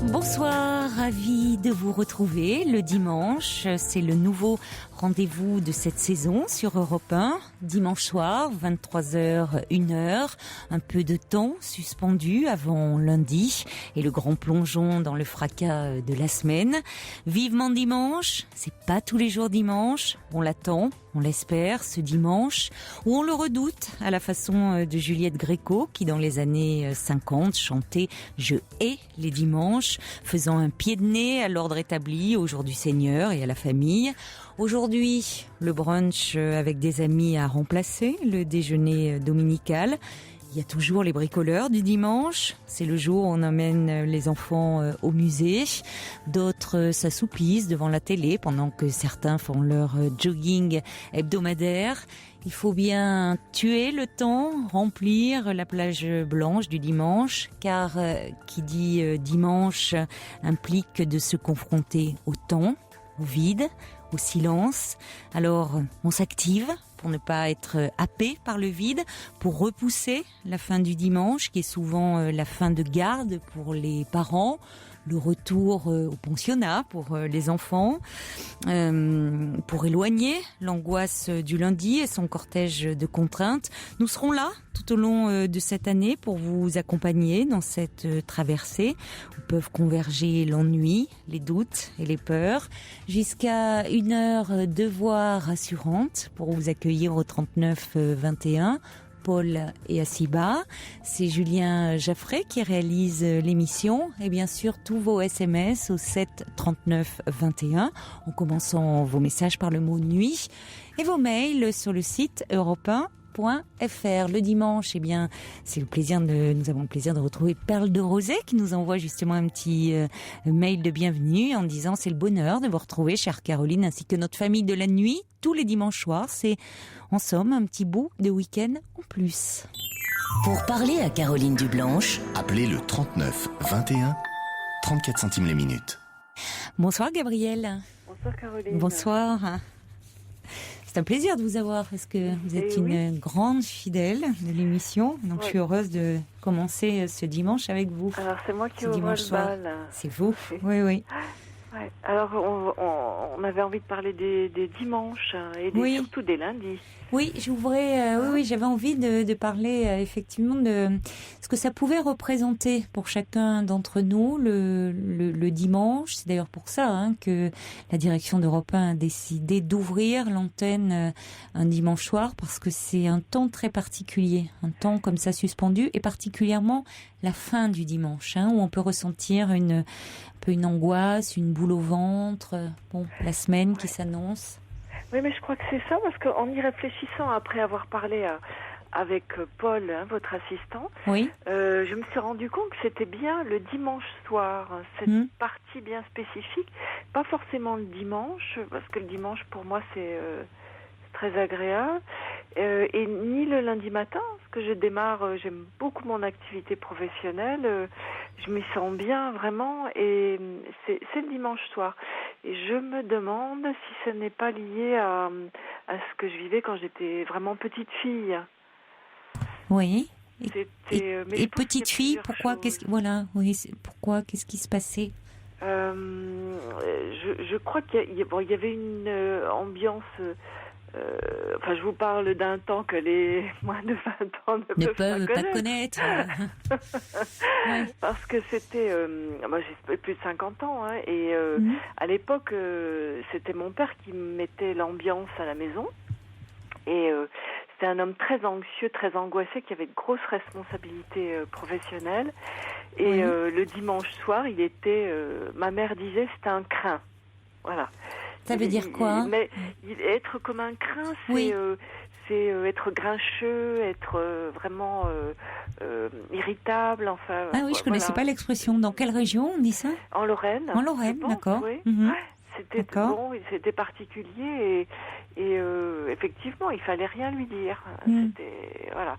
Bonsoir, ravi de vous retrouver le dimanche. C'est le nouveau rendez-vous de cette saison sur Europe 1. Dimanche soir, 23h, 1h. Un peu de temps suspendu avant lundi et le grand plongeon dans le fracas de la semaine. Vivement dimanche, c'est pas tous les jours dimanche. On l'attend, on l'espère, ce dimanche, où on le redoute à la façon de Juliette Gréco qui dans les années 50 chantait « Je hais les dimanches », faisant un pied de nez à l'ordre établi, au jour du Seigneur et à la famille. Aujourd'hui, le brunch avec des amis a remplacé le déjeuner dominical. Il y a toujours les bricoleurs du dimanche. C'est le jour où on emmène les enfants au musée. D'autres s'assoupissent devant la télé pendant que certains font leur jogging hebdomadaire. Il faut bien tuer le temps, remplir la plage blanche du dimanche, car qui dit dimanche implique de se confronter au temps, au vide, au silence. Alors, on s'active pour ne pas être happé par le vide, pour repousser la fin du dimanche, qui est souvent la fin de garde pour les parents, le retour au pensionnat pour les enfants, pour éloigner l'angoisse du lundi et son cortège de contraintes. Nous serons là tout au long de cette année pour vous accompagner dans cette traversée où peuvent converger l'ennui, les doutes et les peurs, jusqu'à une heure de voix rassurante pour vous accueillir au 39 21. Paul et Asiba. C'est Julien Jaffray qui réalise l'émission et bien sûr tous vos SMS au 7 39 21 en commençant vos messages par le mot nuit et vos mails sur le site europe1.fr. Le dimanche, eh bien, nous avons le plaisir de retrouver Perle de Rosée qui nous envoie justement un petit mail de bienvenue en disant c'est le bonheur de vous retrouver, chère Caroline, ainsi que notre famille de la nuit tous les dimanches soirs. C'est en somme un petit bout de week-end en plus. Pour parler à Caroline Dublanche, appelez le 39 21, 34 centimes les minutes. Bonsoir Gabrielle. Bonsoir Caroline. Bonsoir. C'est un plaisir de vous avoir parce que vous êtes une grande fidèle de l'émission. Donc je suis heureuse de commencer ce dimanche avec vous. Alors c'est moi qui ouvre le bal. C'est vous. Oui, oui. Ouais. Alors on avait envie de parler des dimanches et surtout des lundis. Oui, j'avais envie de parler effectivement de ce que ça pouvait représenter pour chacun d'entre nous le dimanche. C'est d'ailleurs pour ça que la direction d'Europe 1 a décidé d'ouvrir l'antenne un dimanche soir parce que c'est un temps très particulier, un temps comme ça suspendu et particulièrement la fin du dimanche où on peut ressentir une angoisse, une boule au ventre, la semaine qui s'annonce. Oui, mais je crois que c'est ça, parce qu'en y réfléchissant, après avoir parlé avec Paul, votre assistant, je me suis rendu compte que c'était bien le dimanche soir, cette partie bien spécifique, pas forcément le dimanche, parce que le dimanche pour moi c'est très agréable, et ni le lundi matin, parce que je démarre, j'aime beaucoup mon activité professionnelle, je m'y sens bien vraiment, et c'est le dimanche soir. Et je me demande si ce n'est pas lié à ce que je vivais quand j'étais vraiment petite fille. Oui. Et petite fille, pourquoi pourquoi qu'est-ce qui se passait? Je crois qu'il y avait une ambiance. Je vous parle d'un temps que les moins de 20 ans ne peuvent pas connaître. Parce que c'était... moi, j'ai plus de 50 ans, et à l'époque, c'était mon père qui mettait l'ambiance à la maison. Et c'était un homme très anxieux, très angoissé, qui avait de grosses responsabilités professionnelles. Et le dimanche soir, il était... ma mère disait, c'était un crin. Voilà. Ça veut dire quoi? Mais être comme un crin, c'est être grincheux, être vraiment irritable, enfin... Ah oui, je connaissais pas l'expression. Dans quelle région on dit ça? En Lorraine. En Lorraine, d'accord. Oui. C'était c'était particulier et effectivement, il fallait rien lui dire. C'était voilà.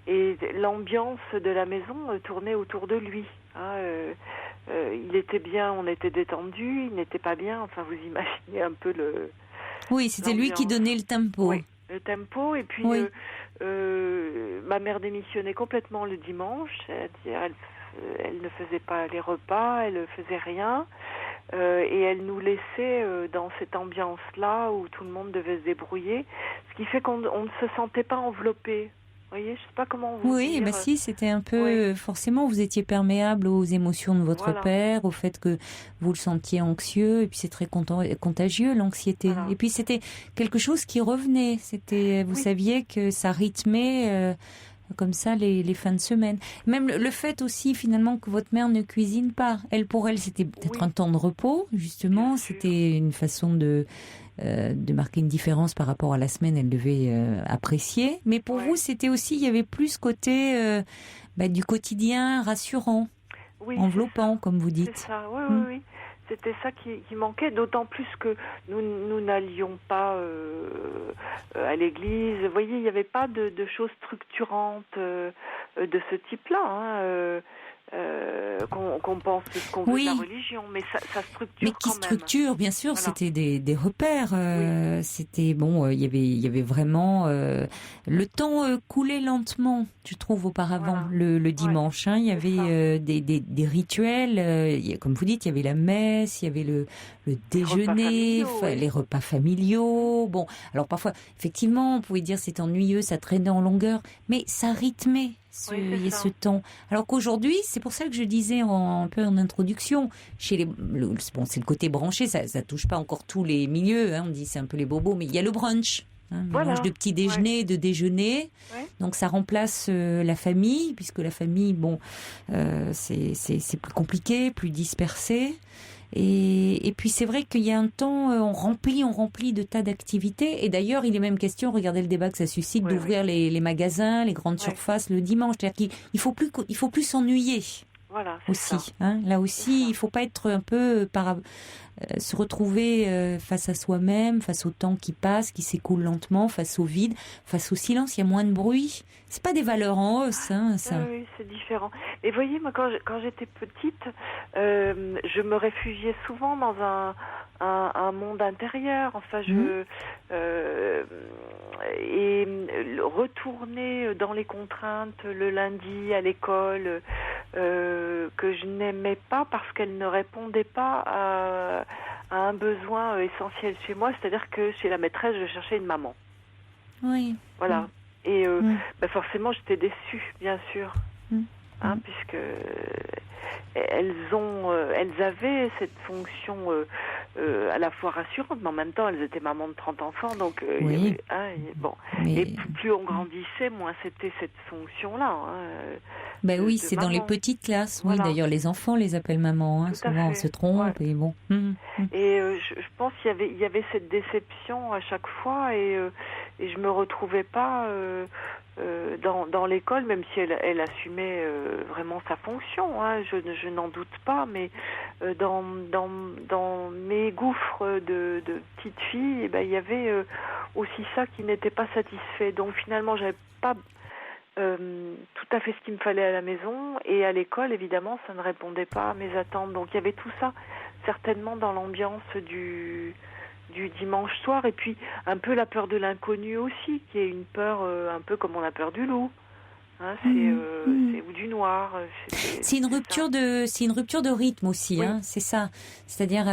Et l'ambiance de la maison tournait autour de lui. Il était bien, on était détendus, il n'était pas bien. Enfin, vous imaginez un peu le... Oui, c'était lui qui donnait le tempo. Oui, le tempo. Et puis, ma mère démissionnait complètement le dimanche. C'est-à-dire, elle ne faisait pas les repas, elle ne faisait rien. Et elle nous laissait dans cette ambiance-là où tout le monde devait se débrouiller, ce qui fait qu'on ne se sentait pas enveloppé. Vous voyez, je sais pas comment vous dire. Oui, si, c'était un peu... Forcément, vous étiez perméable aux émotions de votre père, au fait que vous le sentiez anxieux, et puis c'est très contagieux, l'anxiété. Voilà. Et puis c'était quelque chose qui revenait. Vous saviez que ça rythmait... comme ça les fins de semaine. Même le fait aussi finalement que votre mère ne cuisine pas. Pour elle c'était peut-être un temps de repos justement. C'était une façon de marquer une différence par rapport à la semaine. Elle devait apprécier. Mais pour vous c'était aussi, il y avait plus côté du quotidien rassurant, enveloppant comme vous dites. C'est ça, oui. C'était ça qui manquait, d'autant plus que nous n'allions pas à l'église. Vous voyez, il n'y avait pas de choses structurantes de ce type-là, qu'on pense ce qu'on veut de la religion, mais ça structure mais qui quand même. Structure, bien sûr, c'était des repères. C'était il y avait vraiment le temps coulait lentement, je trouve auparavant le dimanche. Il y avait des rituels. Comme vous dites, il y avait la messe, il y avait le déjeuner, les repas familiaux. Bon, alors parfois, effectivement, on pouvait dire c'est ennuyeux, ça traînait en longueur, mais ça rythmait. Ce temps. Alors qu'aujourd'hui, c'est pour ça que je disais un peu en introduction, c'est le côté branché, ça touche pas encore tous les milieux, on dit c'est un peu les bobos, mais il y a le brunch, mélange de petit déjeuner, de déjeuner, donc ça remplace la famille, puisque la famille, c'est plus compliqué, plus dispersé. Et puis c'est vrai qu'il y a un temps, on remplit de tas d'activités. Et d'ailleurs, il est même question, regardez le débat que ça suscite, d'ouvrir les magasins, les grandes surfaces le dimanche. C'est-à-dire qu'il faut plus s'ennuyer. Voilà, aussi. Là aussi, il faut pas être un peu se retrouver face à soi-même, face au temps qui passe, qui s'écoule lentement, face au vide, face au silence. Il y a moins de bruit. C'est pas des valeurs en hausse, ça. Oui, c'est différent. Et voyez, moi, quand j'étais petite, je me réfugiais souvent dans un monde intérieur. Enfin, et retourner dans les contraintes le lundi à l'école que je n'aimais pas parce qu'elle ne répondait pas à un besoin essentiel chez moi, c'est-à-dire que chez la maîtresse, je cherchais une maman. Oui. Voilà. Et forcément, j'étais déçue, bien sûr, puisque elles avaient cette fonction à la fois rassurante, mais en même temps, elles étaient mamans de 30 enfants, donc et plus on grandissait, moins c'était cette fonction-là. Oui, c'est maman. Dans les petites classes. Oui, d'ailleurs, les enfants les appellent maman. Souvent, on se trompe et bon. Et je pense qu'il y avait cette déception à chaque fois, et je me retrouvais pas dans l'école, même si elle assumait vraiment sa fonction. Je n'en doute pas, mais dans mes gouffres de petite fille, il y avait aussi ça qui n'était pas satisfait. Donc finalement, j'avais pas tout à fait ce qu'il me fallait à la maison, et à l'école, évidemment, ça ne répondait pas à mes attentes. Donc il y avait tout ça, certainement, dans l'ambiance du dimanche soir, et puis un peu la peur de l'inconnu aussi, qui est une peur un peu comme on a peur du loup. Ou du noir. C'est une rupture de rythme aussi, c'est ça. C'est-à-dire,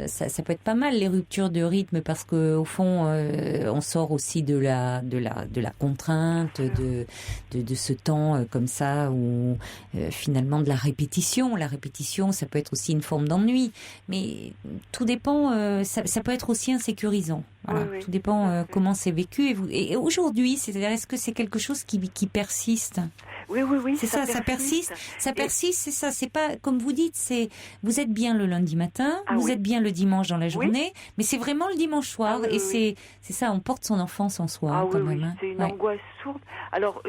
ça peut être pas mal les ruptures de rythme, parce que au fond, on sort aussi de la contrainte, de ce temps comme ça, où finalement de la répétition. La répétition, ça peut être aussi une forme d'ennui, mais tout dépend. Ça peut être aussi insécurisant. Voilà, tout dépend comment c'est vécu. Et aujourd'hui, c'est-à-dire, est-ce que c'est quelque chose qui persiste? Oui. C'est ça persiste. Ça persiste, c'est ça. C'est pas, comme vous dites, vous êtes bien le lundi matin, vous êtes bien le dimanche dans la journée, mais c'est vraiment le dimanche soir. C'est ça, on porte son enfance en soi, quand même. C'est une angoisse sourde. Alors,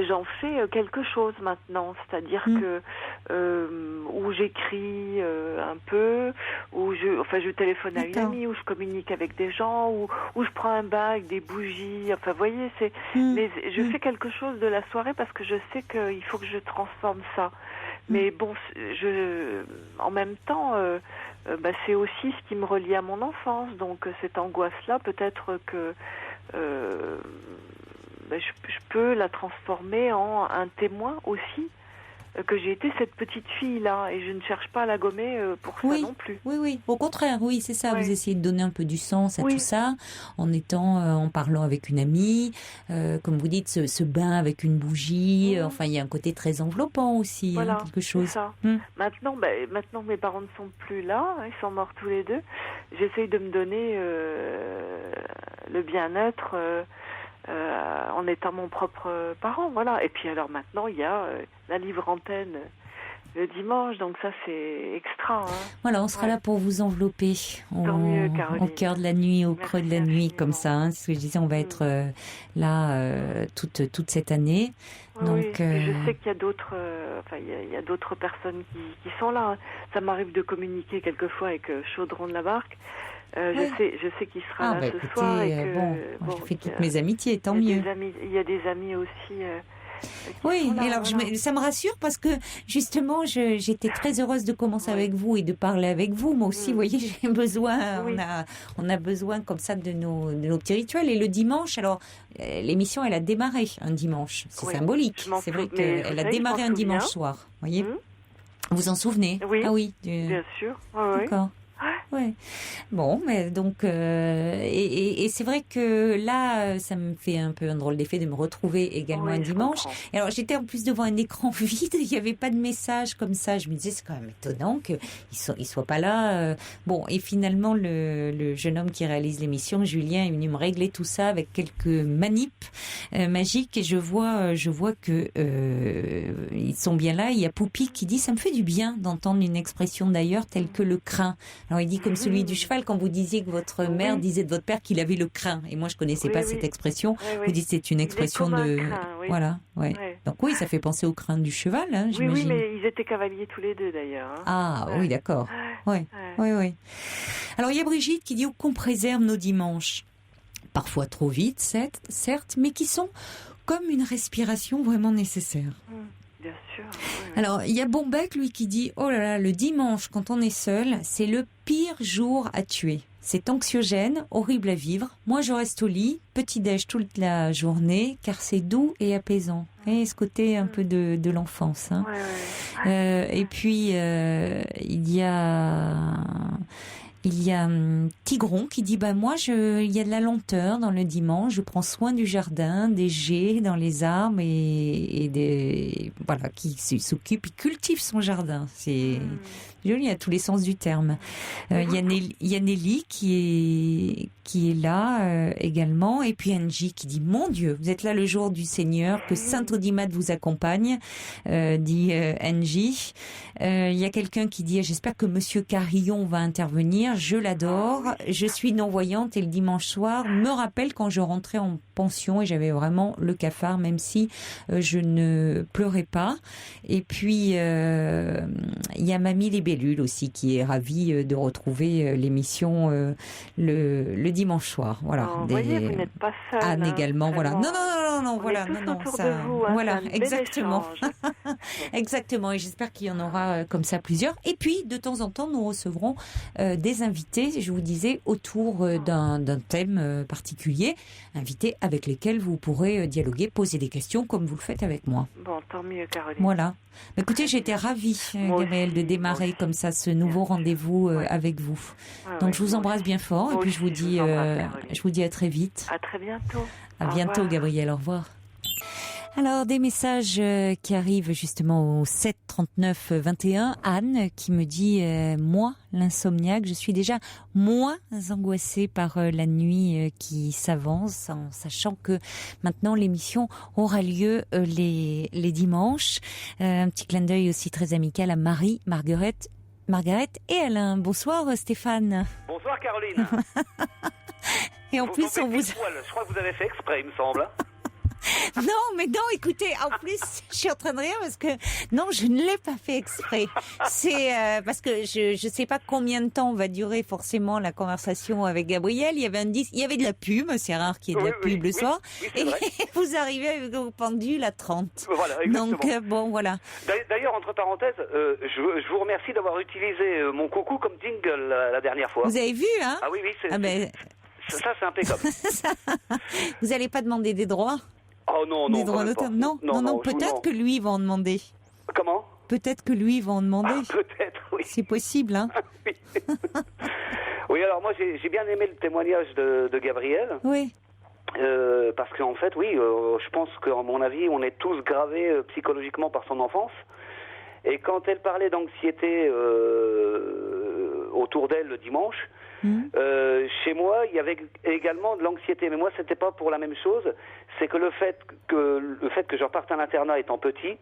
j'en fais quelque chose maintenant, c'est-à-dire que où j'écris un peu, où je téléphone à une amie, où je communique avec des gens, où je prends un bain avec des bougies. Enfin, vous voyez, mais je fais quelque chose de la soirée parce que je sais qu'il faut que je transforme ça. Mais bon, en même temps, c'est aussi ce qui me relie à mon enfance. Donc cette angoisse-là, peut-être que je peux la transformer en un témoin aussi, que j'ai été cette petite fille-là, et je ne cherche pas à la gommer pour ça non plus. Oui. Au contraire, oui, c'est ça. Vous essayez de donner un peu du sens à tout ça, en parlant avec une amie, comme vous dites, ce bain avec une bougie. Enfin, il y a un côté très enveloppant aussi, voilà, quelque chose. C'est ça. Maintenant que mes parents ne sont plus là, ils sont morts tous les deux, j'essaye de me donner le bien-être en étant mon propre parent, voilà. Et puis alors maintenant, il y a la livre antenne le dimanche, donc ça c'est extra. Voilà, on sera là pour vous envelopper au cœur de la nuit, au creux de la nuit, comme ça. C'est ce que je disais, on va être là toute cette année. Donc, je sais qu'il y a d'autres, il y a d'autres personnes qui sont là. Ça m'arrive de communiquer quelquefois avec Chaudron de la Barque. Je sais qu'il sera là ce soir. Je fais toutes mes amitiés, tant mieux. Il y a des amis aussi. Oui, et alors ça me rassure parce que justement j'étais très heureuse de commencer avec vous et de parler avec vous. Moi aussi, vous voyez, j'ai besoin, on a besoin comme ça de nos petits rituels. Et le dimanche, alors l'émission elle a démarré un dimanche, c'est symbolique. C'est vrai qu'elle a démarré un dimanche soir, voyez. Vous vous en souvenez? Oui. Ah oui, bien sûr. D'accord. Ouais. Bon, mais donc et c'est vrai que là, ça me fait un peu un drôle d'effet de me retrouver également un dimanche. Et alors j'étais en plus devant un écran vide, il n'y avait pas de message comme ça. Je me disais c'est quand même étonnant qu'il soit pas là. Bon, et finalement le jeune homme qui réalise l'émission, Julien, est venu me régler tout ça avec quelques manips magiques. Et je vois que ils sont bien là. Il y a Poupi qui dit ça me fait du bien d'entendre une expression d'ailleurs telle que le crin. Alors il dit comme celui du cheval, quand vous disiez que votre mère disait de votre père qu'il avait le crin. Et moi je connaissais pas cette expression. Vous dites c'est une expression de crin, voilà, Donc oui, ça fait penser au crin du cheval, j'imagine. Oui, mais ils étaient cavaliers tous les deux d'ailleurs. Ah oui, d'accord. Oui. Alors il y a Brigitte qui dit qu'on préserve nos dimanches. Parfois trop vite, certes, mais qui sont comme une respiration vraiment nécessaire. Bien sûr. Alors, il y a Bombec, lui, qui dit « Oh là là, le dimanche, quand on est seul, c'est le pire jour à tuer. C'est anxiogène, horrible à vivre. Moi, je reste au lit, petit-déj toute la journée, car c'est doux et apaisant. » Et ce côté un peu de l'enfance. Et puis, il y a Tigron qui dit moi il y a de la lenteur dans le dimanche, je prends soin du jardin, des jets dans les arbres et des qui s'occupe, il cultive son jardin. C'est joli à tous les sens du terme. Il y a Nelly qui est là également, et puis Angie qui dit mon Dieu, vous êtes là le jour du Seigneur, que Saint Audimat vous accompagne, dit Angie. Il y a quelqu'un qui dit j'espère que Monsieur Carillon va intervenir, je l'adore, je suis non-voyante et le dimanche soir me rappelle quand je rentrais en pension et j'avais vraiment le cafard, même si je ne pleurais pas. Et puis il y a Mamie les Bellules aussi qui est ravie de retrouver l'émission le dimanche soir. Voilà. Vous voyez, vous n'êtes pas seule. Anne également, voilà. Non, on voilà, est tous autour de vous, voilà, exactement. Exactement, et j'espère qu'il y en aura comme ça plusieurs. Et puis, de temps en temps, nous recevrons des invités, je vous disais, autour d'un thème particulier, invités avec lesquels vous pourrez dialoguer, poser des questions comme vous le faites avec moi. Bon, tant mieux, Caroline. Voilà. Écoutez, j'ai été ravie, Gabrielle, de démarrer comme ça ce nouveau rendez-vous avec vous. Donc, je vous embrasse bien fort et puis je vous dis à très vite. À très bientôt. À bientôt, Gabrielle. Au revoir. Alors, des messages qui arrivent justement au 7 39 21. Anne qui me dit moi, l'insomniaque, je suis déjà moins angoissée par la nuit qui s'avance, en sachant que maintenant l'émission aura lieu les dimanches. Un petit clin d'œil aussi très amical à Marie, Margaret et Alain. Bonsoir Stéphane. Bonsoir Caroline. Et en plus on vous... Je crois que vous avez fait exprès, il me semble. Non, mais non, écoutez, en plus, je suis en train de rire parce que, non, je ne l'ai pas fait exprès. C'est parce que je sais pas combien de temps va durer forcément la conversation avec Gabriel. Il y avait il y avait de la pub, c'est rare qu'il y ait de la pub le soir. Et vous arrivez avec vos pendules à 30. Voilà, exactement. Donc, bon, voilà. D'ailleurs, entre parenthèses, je vous remercie d'avoir utilisé mon coucou comme jingle la dernière fois. Vous avez vu, hein? Ah oui, ça, c'est impeccable. Vous n'allez pas demander des droits? Oh non, non, non, peut-être que lui va en demander. Comment? Peut-être que lui va en demander. Peut-être, oui. C'est possible, hein. Oui. Oui, alors moi j'ai bien aimé le témoignage de Gabrielle. Oui. Parce qu'en fait, oui, je pense qu'à mon avis, on est tous gravés psychologiquement par son enfance. Et quand elle parlait d'anxiété autour d'elle le dimanche, chez moi, il y avait également de l'anxiété. Mais moi, c'était pas pour la même chose. C'est que le fait que je reparte à l'internat étant petit,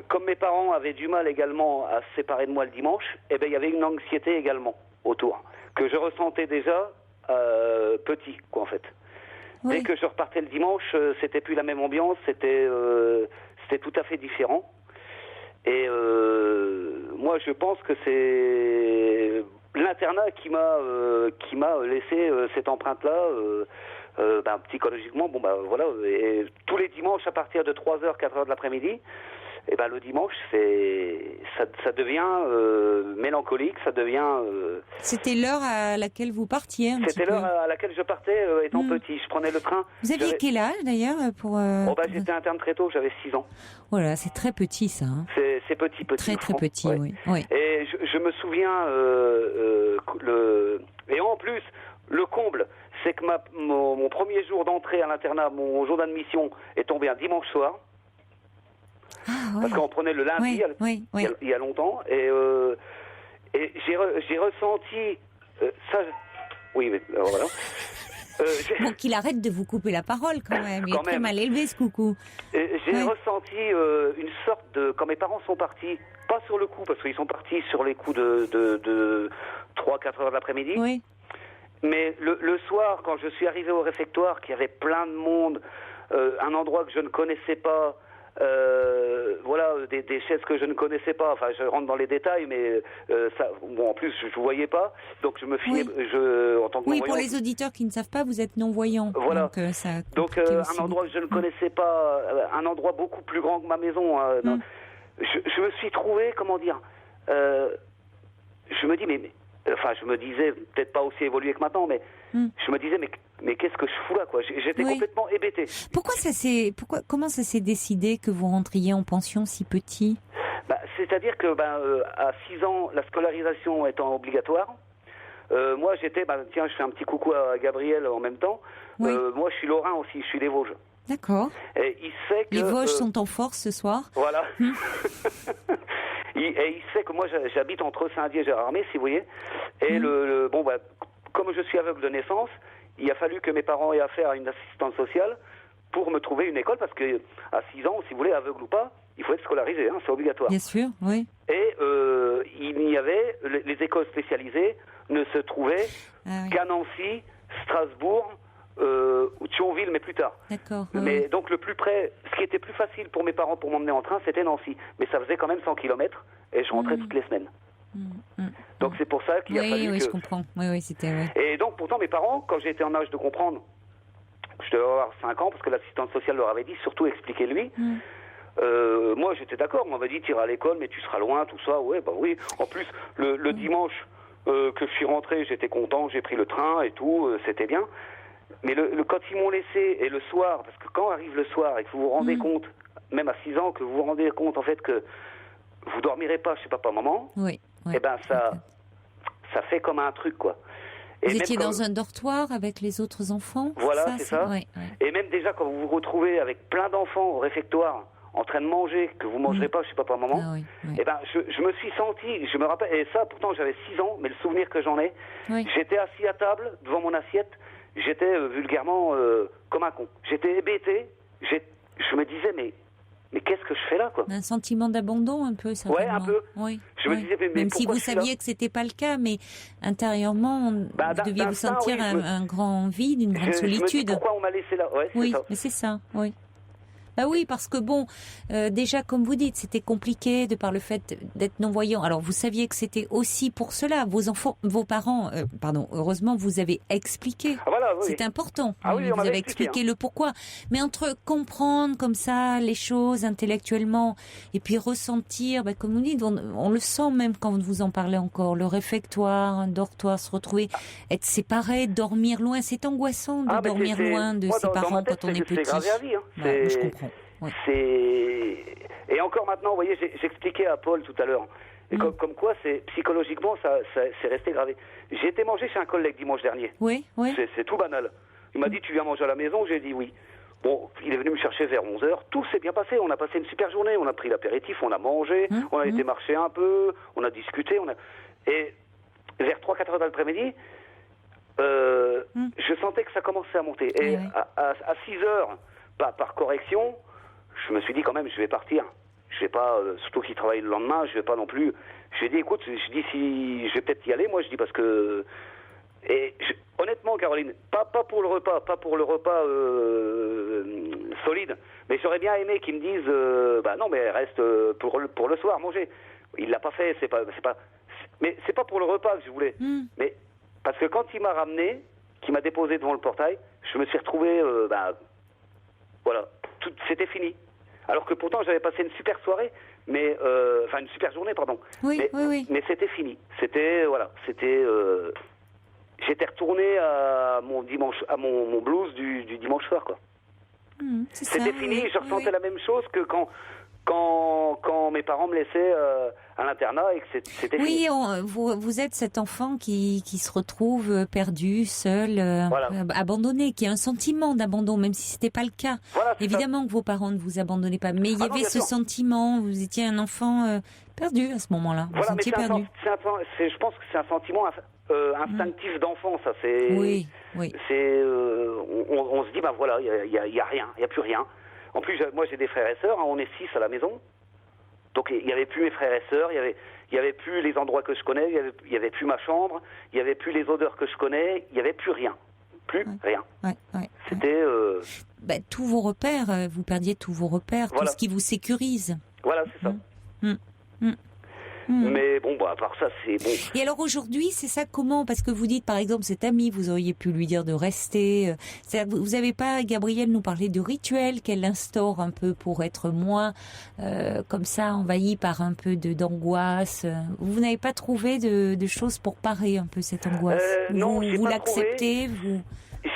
comme mes parents avaient du mal également à se séparer de moi le dimanche, eh ben, il y avait une anxiété également autour, que je ressentais déjà petit, quoi, en fait. Oui. Dès que je repartais le dimanche, c'était plus la même ambiance, c'était tout à fait différent. Et moi, je pense que c'est l'internat qui m'a laissé cette empreinte-là, psychologiquement. Bon, voilà. Et tous les dimanches, à partir de 3h, 4h de l'après-midi, et ben le dimanche, ça devient mélancolique, ça devient. C'était l'heure à laquelle vous partiez. C'était l'heure à laquelle je partais étant petit. Je prenais le train. Vous aviez quel âge d'ailleurs pour j'étais interne très tôt, j'avais 6 ans. Voilà, c'est très petit ça. Hein. C'est petit. Très très petit, ouais. Oui. Et je me souviens et en plus le comble, c'est que mon premier jour d'entrée à l'internat, mon jour d'admission est tombé un dimanche soir. Ah, ouais. Parce qu'on prenait le lundi il y a longtemps et j'ai ressenti ça. Oui, mais voilà. Bon, qu'il arrête de vous couper la parole quand même. Il est très mal élevé ce coucou. J'ai ressenti une sorte de... Quand mes parents sont partis, pas sur le coup, parce qu'ils sont partis sur les coups de 3-4 heures de l'après-midi. Oui. Mais le soir, quand je suis arrivé au réfectoire, qu'il y avait plein de monde, un endroit que je ne connaissais pas, des chaises que je ne connaissais pas. Enfin, je rentre dans les détails, mais en plus, je ne voyais pas. Donc, je me fiais, en tant que non-voyant. Pour les auditeurs qui ne savent pas, vous êtes non-voyant. Voilà. Donc, un endroit que je ne connaissais pas, un endroit beaucoup plus grand que ma maison. Je me suis trouvé, comment dire, je me dis, je me disais, peut-être pas aussi évolué que maintenant, mais je me disais, mais qu'est-ce que je fous là, quoi? J'étais complètement hébété. Comment ça s'est décidé que vous rentriez en pension si petit? C'est-à-dire que, à 6 ans, la scolarisation étant obligatoire, moi j'étais, tiens, je fais un petit coucou à Gabriel en même temps. Oui. Moi je suis lorrain aussi, je suis des Vosges. D'accord. Et il sait que... Les Vosges sont en force ce soir. Voilà. Et il sait que moi j'habite entre Saint-Dié et Gérardmer, si vous voyez. Et comme je suis aveugle de naissance, il a fallu que mes parents aient affaire à une assistante sociale pour me trouver une école, parce que à 6 ans, si vous voulez, aveugle ou pas, il faut être scolarisé, c'est obligatoire. Bien sûr, oui. Et il y avait, les écoles spécialisées ne se trouvaient qu'à Nancy, Strasbourg, Thionville, mais plus tard. D'accord. Mais donc le plus près, ce qui était plus facile pour mes parents pour m'emmener en train, c'était Nancy. Mais ça faisait quand même 100 km et je rentrais toutes les semaines. Donc c'est pour ça qu'il a fallu Oui, je comprends. Oui, c'était... Oui. Et donc pourtant mes parents, quand j'étais en âge de comprendre, je devais avoir 5 ans, parce que l'assistante sociale leur avait dit, surtout expliquez-lui. Moi j'étais d'accord, on m'avait dit t'iras à l'école mais tu seras loin, tout ça, oui. En plus le dimanche que je suis rentré, j'étais content, j'ai pris le train et tout, c'était bien. Mais quand ils m'ont laissé, et le soir, parce que quand arrive le soir et que vous vous rendez compte, même à 6 ans, que vous vous rendez compte en fait que vous dormirez pas chez papa-maman, et ça fait comme un truc, quoi. Vous étiez dans un dortoir avec les autres enfants? Voilà, c'est ça. Ouais. Et même déjà quand vous vous retrouvez avec plein d'enfants au réfectoire, en train de manger, que vous ne mangerez pas chez papa-maman, je me suis senti, je me rappelle, et ça pourtant j'avais 6 ans, mais le souvenir que j'en ai, j'étais assis à table devant mon assiette, j'étais vulgairement comme un con. J'étais hébété, je me disais mais qu'est-ce que je fais là, quoi? Un sentiment d'abandon un peu, ça. Ouais, un peu. Oui. Je me disais mais même si vous saviez que c'était pas le cas, mais intérieurement, vous deviez vous sentir un grand vide, une grande solitude. Je me dis pourquoi on m'a laissé là? Ouais, mais c'est ça, oui. Ah oui, parce que bon, déjà comme vous dites, c'était compliqué de par le fait d'être non-voyant. Alors vous saviez que c'était aussi pour cela. Vos parents, heureusement vous avez expliqué. Ah, voilà, oui. C'est important. Ah oui, vous avez expliqué le pourquoi. Mais entre comprendre comme ça les choses intellectuellement et puis ressentir, comme vous dites, on le sent même quand vous en parlez encore. Le réfectoire, un dortoir, se retrouver, être séparé, dormir loin, c'est angoissant de dormir loin de ses parents quand on est petit. C'est gravé à vie. Je comprends. Oui. Et encore maintenant, vous voyez, j'expliquais à Paul tout à l'heure, comme quoi psychologiquement, c'est resté gravé. J'ai été manger chez un collègue dimanche dernier. Oui. C'est tout banal. Il m'a dit, tu viens manger à la maison? J'ai dit oui. Bon, il est venu me chercher vers 11h. Tout s'est bien passé. On a passé une super journée. On a pris l'apéritif, on a mangé, on a été marcher un peu, on a discuté. Et vers 3-4 heures de l'après-midi, je sentais que ça commençait à monter. Et à 6 heures, par correction, je me suis dit quand même, je vais partir. Je vais pas, surtout qu'il travaille le lendemain, je vais pas non plus. Je lui ai dit, écoute, si je vais peut-être y aller, moi, je dis parce que. Et honnêtement, Caroline, pas pour le repas, solide, mais j'aurais bien aimé qu'ils me disent, non, mais reste pour le soir, manger. Il l'a pas fait, mais c'est pas pour le repas que je voulais. Mais parce que quand il m'a ramené, qu'il m'a déposé devant le portail, je me suis retrouvé, voilà, c'était fini. Alors que pourtant j'avais passé une super soirée, mais une super journée, pardon. Oui. Mais c'était fini. C'était j'étais retourné à mon dimanche, à mon blues du dimanche soir, quoi. C'était fini. Je ressentais la même chose que quand mes parents me laissaient à l'internat et que c'était fini. Oui, vous êtes cet enfant qui se retrouve perdu, seul, abandonné, qui a un sentiment d'abandon, même si c'était pas le cas. Voilà, évidemment que vos parents ne vous abandonnaient pas, mais il y avait ce sentiment, vous étiez un enfon perdu à ce moment-là. Vous étiez perdu. Je pense que c'est un sentiment instinctif d'enfant, ça. C'est. Oui. C'est. On se dit, voilà, il y a rien, il y a plus rien. En plus, moi j'ai des frères et sœurs, on est 6 à la maison. Donc il n'y avait plus mes frères et sœurs, il y avait plus les endroits que je connais, il y avait plus ma chambre, il n'y avait plus les odeurs que je connais, il n'y avait plus rien. Rien. C'était... tous vos repères, vous perdiez tous vos repères, tout ce qui vous sécurise. Voilà, c'est ça. Mais bon, à part ça, c'est bon. Et alors aujourd'hui, c'est ça comment? Parce que vous dites, par exemple, cet ami, vous auriez pu lui dire de rester. Vous n'avez pas, Gabrielle, nous parler de rituels qu'elle instaure un peu pour être moins comme ça, envahi par un peu d'angoisse. Vous n'avez pas trouvé de choses pour parer un peu cette angoisse? Non, vous l'acceptez, vous...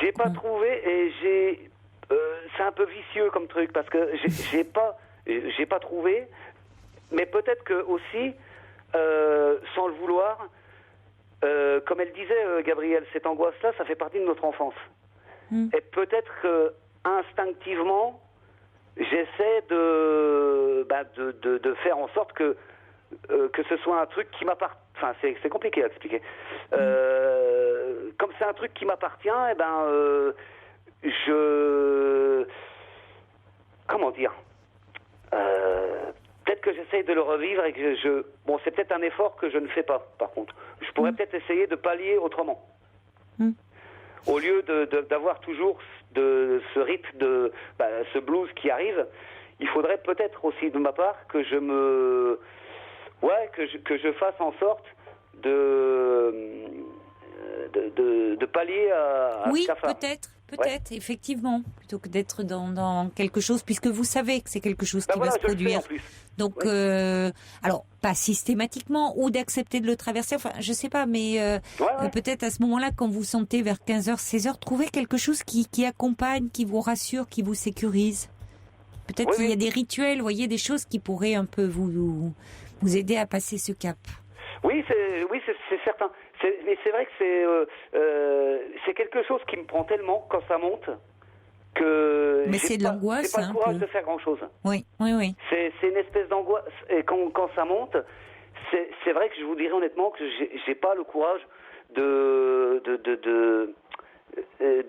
J'ai pas trouvé et c'est un peu vicieux comme truc parce que j'ai pas trouvé, mais peut-être que aussi. Sans le vouloir, comme elle disait, Gabrielle, cette angoisse-là, ça fait partie de notre enfance. Et peut-être que instinctivement, j'essaie de faire en sorte que ce soit un truc qui m'appartient. Enfin, c'est compliqué à expliquer. Comme c'est un truc qui m'appartient, comment dire, peut-être que j'essaye de le revivre et que bon, c'est peut-être un effort que je ne fais pas, par contre. Je pourrais peut-être essayer de pallier autrement. Au lieu d'avoir toujours ce rythme ce blues qui arrive, il faudrait peut-être aussi de ma part que je fasse en sorte de pallier à oui, ce cafard. Peut-être, effectivement, plutôt que d'être dans quelque chose, puisque vous savez que c'est quelque chose qui va se produire. Donc, alors, pas systématiquement, ou d'accepter de le traverser, enfin, je sais pas, mais peut-être à ce moment-là, quand vous sentez vers 15h, 16h, trouver quelque chose qui accompagne, qui vous rassure, qui vous sécurise. Peut-être qu'il y a des rituels, vous voyez, des choses qui pourraient un peu vous aider à passer ce cap. Oui, c'est certain. Mais c'est vrai que c'est quelque chose qui me prend tellement quand ça monte que. Mais c'est de l'angoisse. J'ai pas le courage de faire grand chose. Oui. C'est une espèce d'angoisse. Et quand ça monte, c'est vrai que je vous dirais honnêtement que j'ai pas le courage de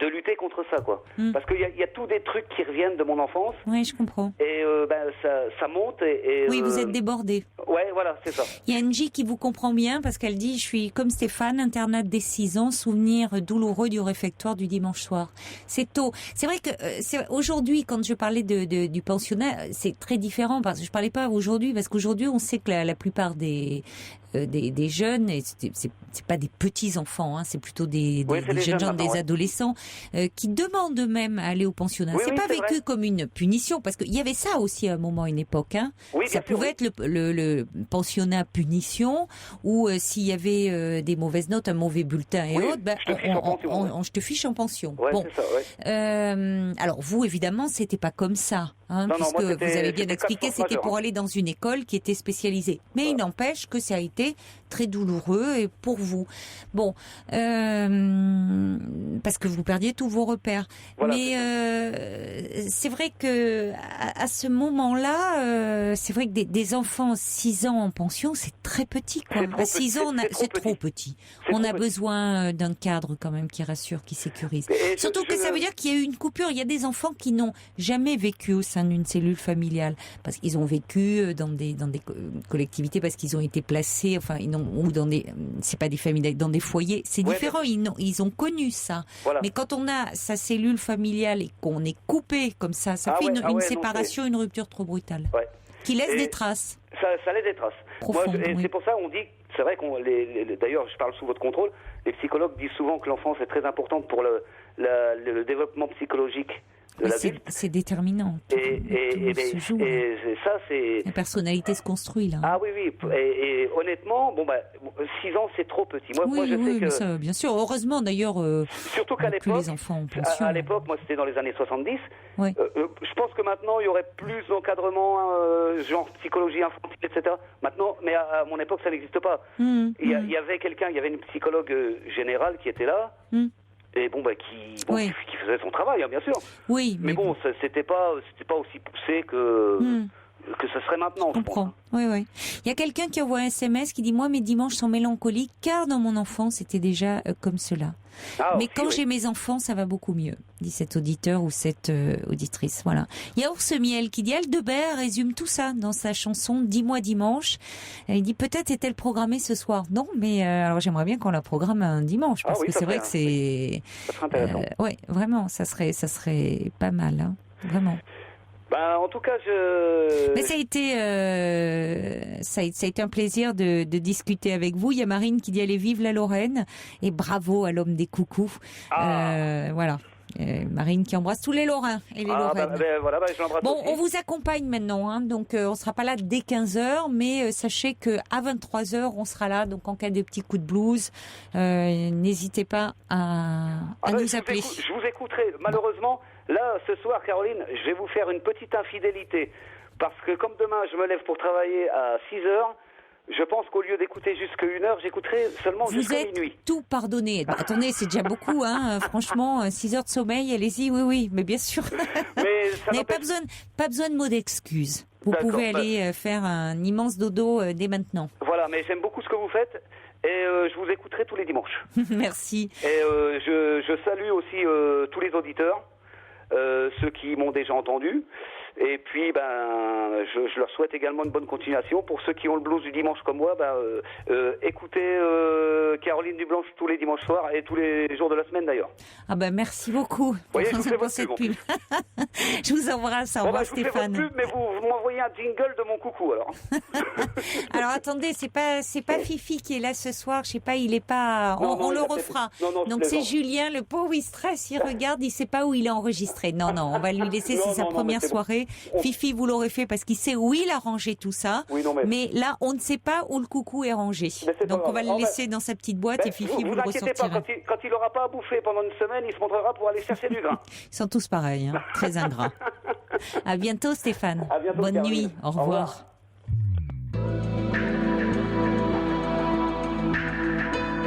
lutter contre ça, quoi. Parce qu'il y a tous des trucs qui reviennent de mon enfance. Oui, je comprends. Et ça monte et oui, vous êtes débordé. Ouais, voilà, c'est ça. Il y a Angie qui vous comprend bien parce qu'elle dit, je suis comme Stéphane, internat dès 6 ans, souvenir douloureux du réfectoire du dimanche soir. C'est tôt. C'est vrai que aujourd'hui, quand je parlais du pensionnat, c'est très différent parce que je parlais pas aujourd'hui parce qu'aujourd'hui, on sait que la plupart des jeunes, et c'est pas des petits enfants, hein, c'est plutôt des jeunes gens, des adolescents qui demandent même à aller au pensionnat. C'est pas vécu comme une punition parce qu'il y avait ça aussi à un moment, une époque. Hein. Ça pouvait être le pensionnat punition ou s'il y avait des mauvaises notes, un mauvais bulletin et autres, je te fiche en pension. Ouais, bon. C'est ça, alors vous, évidemment, c'était pas comme ça. Hein, puisque vous avez bien expliqué, c'était pour aller dans une école qui était spécialisée. Mais il n'empêche que ça a été très douloureux et pour vous. Bon, parce que vous perdiez tous vos repères. Voilà. Mais c'est vrai que à ce moment-là, c'est vrai que des enfants 6 ans en pension, c'est très petit. Quoi. À 6 ans, c'est trop petit. On a besoin d'un cadre quand même qui rassure, qui sécurise. Surtout que ça veut dire qu'il y a eu une coupure. Il y a des enfants qui n'ont jamais vécu au sein d'une cellule familiale parce qu'ils ont vécu dans des collectivités parce qu'ils ont été placés, enfin ou dans c'est pas des familles, dans des foyers, c'est différent. Ils ont connu ça. Voilà. Mais quand on a sa cellule familiale et qu'on est coupé comme ça fait une séparation, une rupture trop brutale, qui laisse des traces. Ça laisse des traces. Profondes, c'est pour ça on dit, c'est vrai d'ailleurs, je parle sous votre contrôle. Les psychologues disent souvent que l'enfance est très importante pour le développement psychologique. C'est déterminant. Et ça, c'est... La personnalité se construit, là. Ah oui. Et honnêtement, 6 ans, c'est trop petit. Moi, je sais que... Ça, bien sûr. Heureusement, d'ailleurs, surtout qu'à l'époque, les enfants en pension. À l'époque, moi, c'était dans les années 70. Je pense que maintenant, il y aurait plus d'encadrement, genre psychologie infantile, etc. Maintenant, mais à mon époque, ça n'existe pas. Il y avait une psychologue générale qui était là. Et qui faisait son travail, hein, bien sûr. Oui. Mais bon, c'était pas aussi poussé que ce serait maintenant. Je comprends. Oui. Il y a quelqu'un qui envoie un SMS qui dit, moi, mes dimanches sont mélancoliques, car dans mon enfance, c'était déjà comme cela. Mais quand j'ai mes enfants, ça va beaucoup mieux, dit cet auditeur ou cette auditrice. Voilà. Il y a Ours Miel qui dit, Aldebert résume tout ça dans sa chanson Dis-moi dimanche. Il dit, peut-être est-elle programmée ce soir. Non, mais alors j'aimerais bien qu'on la programme un dimanche, parce que c'est vrai que c'est... Ça serait intéressant. Oui, vraiment, ça serait pas mal, hein, vraiment. En tout cas, Mais ça a été un plaisir de discuter avec vous. Il y a Marine qui dit allez vive la Lorraine et bravo à l'homme des coucous. Voilà. Marine qui embrasse tous les Lorrains et les Lorraines. Je l'embrasse aussi. On vous accompagne maintenant, hein, donc on sera pas là dès 15h, mais sachez que à 23h on sera là, donc en cas de petits coups de blues, n'hésitez pas à nous appeler. Je vous écouterai. Malheureusement, là ce soir, Caroline, je vais vous faire une petite infidélité, parce que comme demain je me lève pour travailler à 6h, je pense qu'au lieu d'écouter jusqu'à 1h, j'écouterai seulement jusqu'à minuit. Vous êtes tout pardonné. Attendez, c'est déjà beaucoup, hein. Franchement, 6 heures de sommeil, allez-y, oui, mais bien sûr. Mais vous n'avez pas besoin de mots d'excuses. Vous pouvez aller faire un immense dodo dès maintenant. Voilà, mais j'aime beaucoup ce que vous faites. Et je vous écouterai tous les dimanches. Merci. Et je salue aussi tous les auditeurs, ceux qui m'ont déjà entendu. Et puis, je leur souhaite également une bonne continuation. Pour ceux qui ont le blues du dimanche comme moi, écoutez Caroline Dublanche tous les dimanches soirs et tous les jours de la semaine d'ailleurs. Merci beaucoup pour cette pub. Je vous embrasse, au revoir Stéphane. Je vous fais votre pub, mais vous m'envoyez un jingle de mon coucou alors. Alors attendez, c'est pas Fifi qui est là ce soir, je sais pas, il est pas... On le refera. Donc c'est Julien, le pauvre, il stresse, il regarde, il sait pas où il est enregistré. Non, on va lui laisser, c'est sa première soirée. Fifi, vous l'aurez fait parce qu'il sait où il a rangé tout ça. Mais là, on ne sait pas où le coucou est rangé. Donc on va le laisser dans sa petite boîte et Fifi, vous le ressortirez. Pas, quand il n'aura pas à bouffer pendant une semaine, il se montrera pour aller chercher du grain. Ils sont tous pareils, hein, très ingrats. À bientôt Stéphane. À bientôt, bonne Caroline. nuit, au revoir.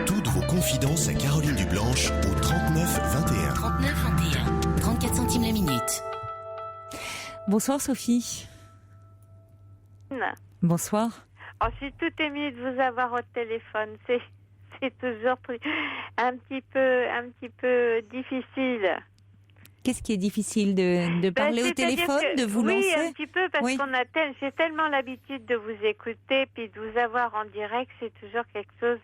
Toutes vos confidences à Caroline Dublanche au 39 21. 39 21, 34 centimes la minute. Bonsoir Sophie. Bonsoir. Je suis tout émue de vous avoir au téléphone. C'est toujours un petit peu difficile. Qu'est-ce qui est difficile de parler au téléphone, de vous lancer? Oui, un petit peu, parce qu'on j'ai tellement l'habitude de vous écouter, puis de vous avoir en direct, c'est toujours quelque chose,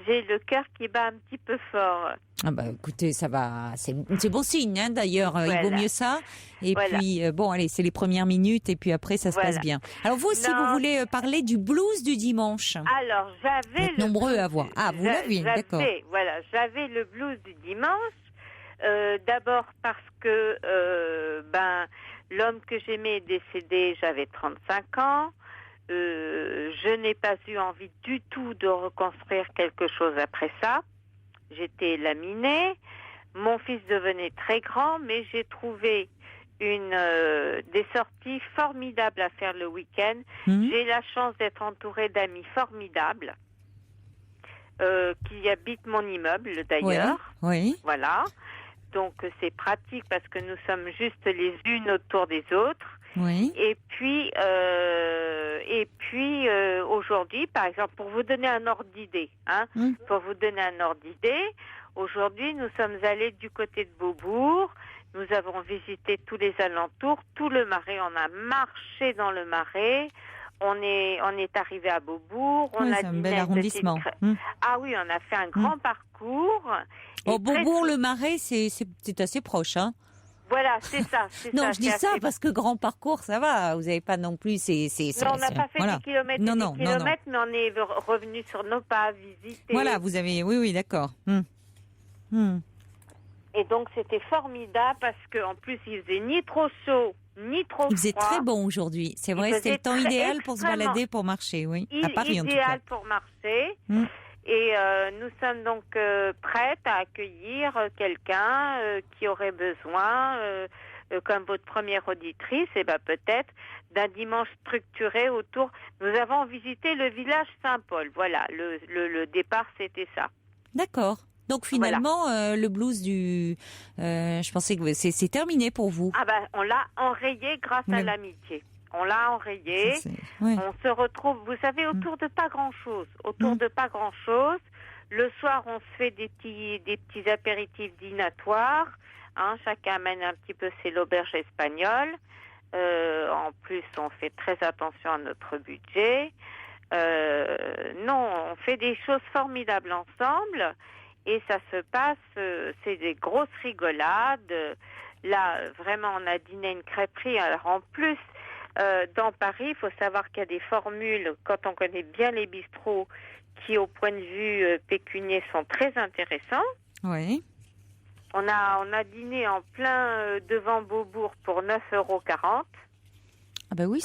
j'ai le cœur qui bat un petit peu fort. Ah bah écoutez, ça va, c'est bon signe hein, d'ailleurs, il vaut mieux ça. Et puis bon, allez, c'est les premières minutes et puis après ça se passe bien. Alors vous aussi, vous voulez parler du blues du dimanche? Alors j'avais le nombreux à voir. Ah, vous l'aviez, d'accord. Voilà, j'avais le blues du dimanche. D'abord parce que l'homme que j'aimais est décédé, j'avais 35 ans. Je n'ai pas eu envie du tout de reconstruire quelque chose après ça. J'étais laminée. Mon fils devenait très grand, mais j'ai trouvé des sorties formidables à faire le week-end. J'ai la chance d'être entourée d'amis formidables qui habitent mon immeuble d'ailleurs. Oui. Voilà. Donc c'est pratique parce que nous sommes juste les unes autour des autres. Oui. Et puis aujourd'hui, par exemple, pour vous donner un ordre d'idée, aujourd'hui nous sommes allés du côté de Beaubourg. Nous avons visité tous les alentours, tout le Marais. On a marché dans le Marais. On est arrivé à Beaubourg. C'est un bel arrondissement. Ah oui, on a fait un grand parcours. Beaubourg, le Marais, c'est assez proche, hein. Voilà, c'est ça. Non, je dis ça parce que grand parcours, ça va. Vous n'avez pas non plus. Non, on n'a pas fait des kilomètres mais on est revenu sur nos pas, visiter. Voilà, vous avez. Oui, d'accord. Et donc c'était formidable parce qu'en plus il faisait ni trop chaud ni trop froid. Il faisait très bon aujourd'hui. C'est vrai, c'était le temps idéal pour se balader, pour marcher, oui. À Paris en tout cas. Idéal pour marcher. Et nous sommes donc prêtes à accueillir quelqu'un qui aurait besoin, comme votre première auditrice, et peut-être d'un dimanche structuré autour. Nous avons visité le village Saint-Paul. Voilà, le départ c'était ça. D'accord. Donc finalement, le blues je pensais que c'est terminé pour vous. Ah on l'a enrayé grâce à l'amitié. On l'a enrayé. On se retrouve, vous savez, autour de pas grand-chose. Le soir, on se fait des petits apéritifs dînatoires. Chacun amène un petit peu ses auberges espagnoles. En plus, on fait très attention à notre budget. On fait des choses formidables ensemble. Et ça se passe, c'est des grosses rigolades. Là, vraiment, on a dîné à une crêperie. Alors, en plus, dans Paris, il faut savoir qu'il y a des formules, quand on connaît bien les bistrots, qui, au point de vue pécunier, sont très intéressants. Oui. On a dîné en plein devant Beaubourg pour 9,40 €. Ah bah oui,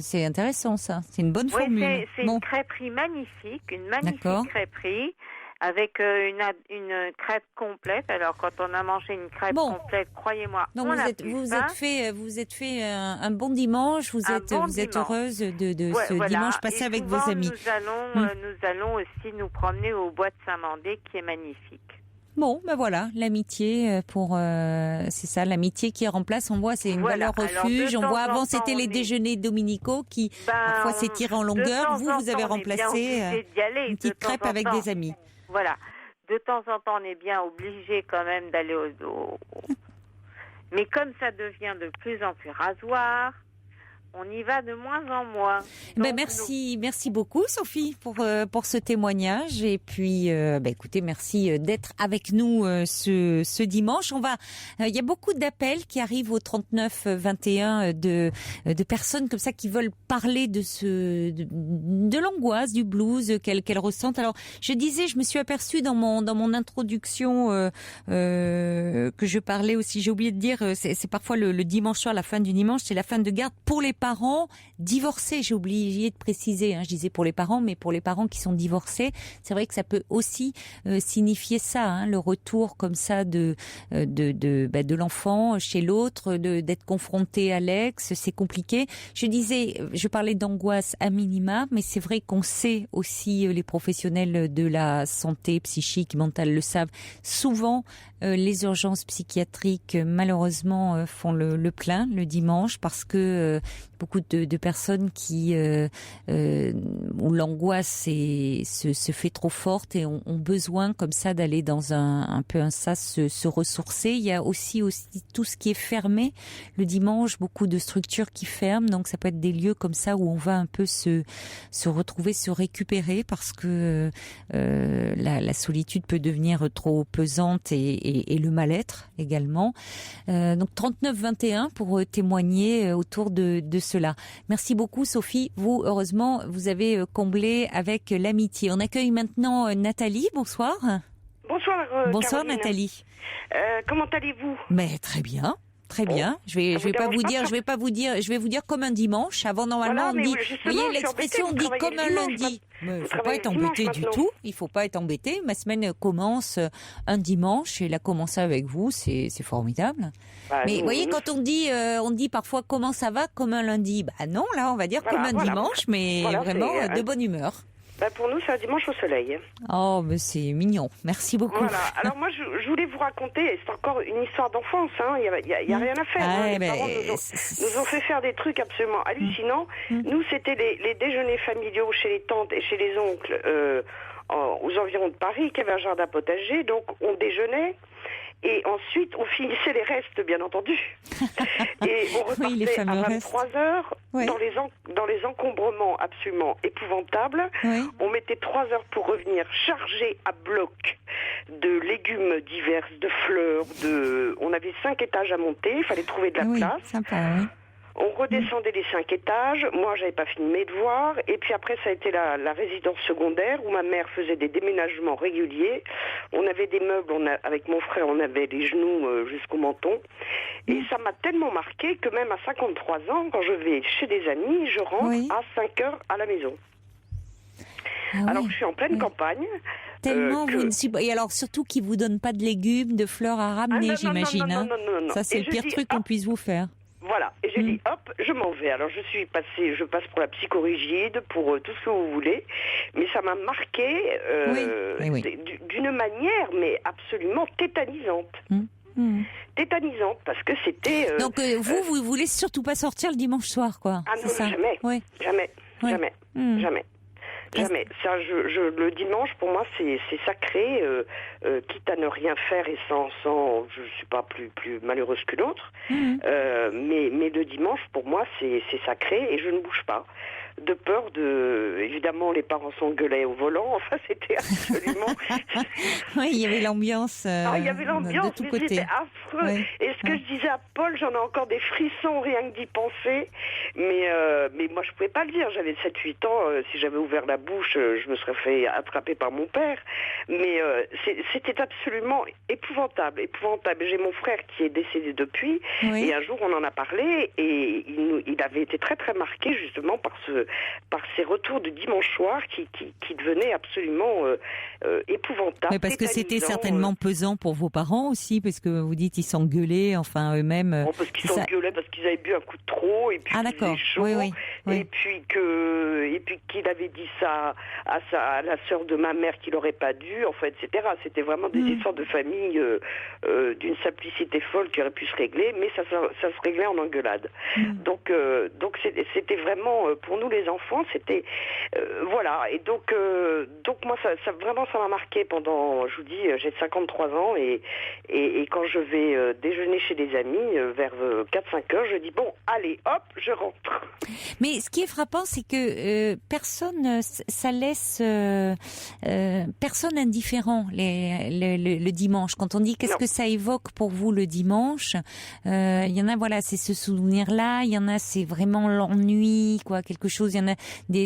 c'est intéressant ça. C'est une bonne formule. C'est une crêperie magnifique, crêperie. Avec une crêpe complète. Alors, quand on a mangé une crêpe complète, croyez-moi, donc vous êtes fait un bon dimanche. Vous êtes heureuse de ce dimanche passé avec vos amis. Nous allons aussi nous promener au bois de Saint-Mandé, qui est magnifique. Bon, voilà, l'amitié c'est ça, l'amitié qui remplace. On voit, c'est une valeur refuge. On voit avant, c'était les déjeuners dominicaux qui parfois s'étiraient en longueur. Vous avez remplacé une petite crêpe avec des amis. Voilà. De temps en temps, on est bien obligé quand même d'aller Mais comme ça devient de plus en plus rasoir, on y va de moins en moins. Merci beaucoup Sophie pour ce témoignage et puis écoutez, merci d'être avec nous ce dimanche. Il y a beaucoup d'appels qui arrivent au 39 21 de personnes comme ça qui veulent parler de l'angoisse, du blues qu'elles ressentent. Alors je me suis aperçue dans mon introduction que je parlais aussi, j'ai oublié de dire, c'est parfois le dimanche soir, la fin du dimanche, c'est la fin de garde pour les parents divorcés. J'ai oublié de préciser, je disais pour les parents, mais pour les parents qui sont divorcés, c'est vrai que ça peut aussi signifier ça, le retour comme ça de l'enfant chez l'autre, d'être confronté à l'ex, c'est compliqué. Je parlais d'angoisse à minima, mais c'est vrai qu'on sait aussi, les professionnels de la santé psychique, mentale le savent, souvent les urgences psychiatriques malheureusement font le plein le dimanche parce que beaucoup de personnes qui où l'angoisse se fait trop forte et ont besoin comme ça d'aller dans un peu un sas se ressourcer. Il y a aussi tout ce qui est fermé le dimanche, beaucoup de structures qui ferment, donc ça peut être des lieux comme ça où on va un peu se retrouver, se récupérer parce que la solitude peut devenir trop pesante et le mal-être également. Donc 39-21 pour témoigner autour de cela. Merci beaucoup Sophie. Vous, heureusement, vous avez comblé avec l'amitié. On accueille maintenant Nathalie. Bonsoir. Bonsoir. Bonsoir Caroline. Nathalie. Comment allez-vous? Mais très bien. Très bien. Je vais vous dire comme un dimanche. Avant, normalement, voilà, on dit, vous voyez l'expression, on dit comme un lundi. Mais il faut pas être embêté du tout. Il faut pas être embêté. Ma semaine commence un dimanche et elle a commencé avec vous. C'est formidable. Mais vous voyez, quand on dit parfois comment ça va, comme un lundi. Bah non, là, on va dire comme un dimanche, mais vraiment de bonne humeur. Pour nous, c'est un dimanche au soleil. Oh, mais c'est mignon. Merci beaucoup. Voilà. Alors moi, je voulais vous raconter, c'est encore une histoire d'enfance. Il y a rien à faire. Les parents nous ont fait faire des trucs absolument hallucinants. Nous, c'était les déjeuners familiaux chez les tantes et chez les oncles aux environs de Paris, qui avaient un jardin potager. Donc, on déjeunait. Et ensuite, on finissait les restes, bien entendu. Et on repartait à 23h dans les encombrements absolument épouvantables. Oui. On mettait 3 heures pour revenir chargé à bloc de légumes divers, de fleurs. On avait 5 étages à monter, il fallait trouver de la place. Sympa, oui. On redescendait les 5 étages. Moi, j'avais pas fini mes devoirs. Et puis après, ça a été la résidence secondaire où ma mère faisait des déménagements réguliers. On avait des meubles. Avec mon frère, on avait les genoux jusqu'au menton. Et ça m'a tellement marqué que même à 53 ans, quand je vais chez des amis, je rentre à 5 heures à la maison. Alors que je suis en pleine campagne. Tellement et alors surtout qu'ils vous donnent pas de légumes, de fleurs à ramener, j'imagine. Non. Ça, c'est le pire truc qu'on puisse vous faire. Voilà, et j'ai dit hop, je m'en vais. Alors je passe pour la psychorigide, pour tout ce que vous voulez, mais ça m'a marqué d'une manière, mais absolument tétanisante. Tétanisante, parce que c'était... Donc vous voulez surtout pas sortir le dimanche soir, quoi. Ah non, jamais. Oui. Jamais. Jamais. Ça, le dimanche, pour moi, c'est sacré, quitte à ne rien faire et sans je suis pas plus malheureuse que l'autre. Mais le dimanche, pour moi, c'est sacré et je ne bouge pas. De peur évidemment, les parents s'engueulaient au volant. Enfin, c'était absolument... Oui, il y avait l'ambiance il y avait l'ambiance, de tous côtés. C'était affreux. Oui. Et ce que je disais à Paul, j'en ai encore des frissons rien que d'y penser. Mais moi, je pouvais pas le dire. J'avais 7-8 ans. Si j'avais ouvert la bouche, je me serais fait attraper par mon père. Mais c'était absolument épouvantable. J'ai mon frère qui est décédé depuis. Oui. Et un jour, on en a parlé. Et il avait été très, très marqué, justement, par ces retours de dimanche soir qui devenaient absolument épouvantables. Mais parce que c'était certainement pesant pour vos parents aussi, parce que vous dites ils s'engueulaient, enfin eux-mêmes. Bon, parce qu'ils s'engueulaient parce qu'ils avaient bu un coup de trop et puis qu'il faisait chaud. Oui. Et puis qu'il avait dit ça à la sœur de ma mère qu'il n'aurait pas dû, enfin, etc. C'était vraiment des histoires de famille d'une simplicité folle qui aurait pu se régler, mais ça se réglait en engueulade. Donc c'était vraiment pour nous les enfants, c'était voilà. Et donc moi ça m'a marqué pendant, je vous dis, j'ai 53 ans et quand je vais déjeuner chez des amis vers 4-5 heures, je dis bon, allez, hop, je rentre. Mais ce qui est frappant, c'est que personne ça laisse personne indifférent le dimanche. Quand on dit qu'est-ce que ça évoque pour vous le dimanche, il y en a, voilà, c'est ce souvenir-là, il y en a, c'est vraiment l'ennui, quoi, quelque chose, il y en a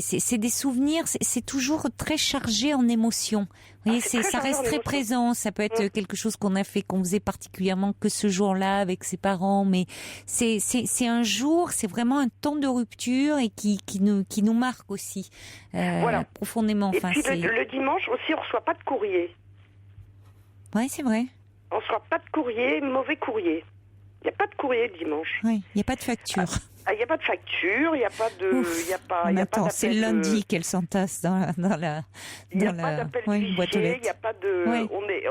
c'est des souvenirs, c'est toujours très chargé en émotions. Vous voyez, ça reste très présent. Ça peut être quelque chose qu'on faisait particulièrement que ce jour-là avec ses parents, mais c'est un jour, c'est vraiment un temps de rupture et qui nous marque aussi profondément. Et puis le dimanche aussi, on reçoit pas de courrier. Ouais, c'est vrai. On reçoit pas de courrier, mauvais courrier. Il n'y a pas de courrier le dimanche. Oui, il n'y a pas de facture. Il n'y a pas de facture, il n'y a pas de... Attends, c'est le lundi qu'elle s'entasse dans la il n'y a pas d'appel boîte aux lettres. Il n'y a pas de... Oui. On est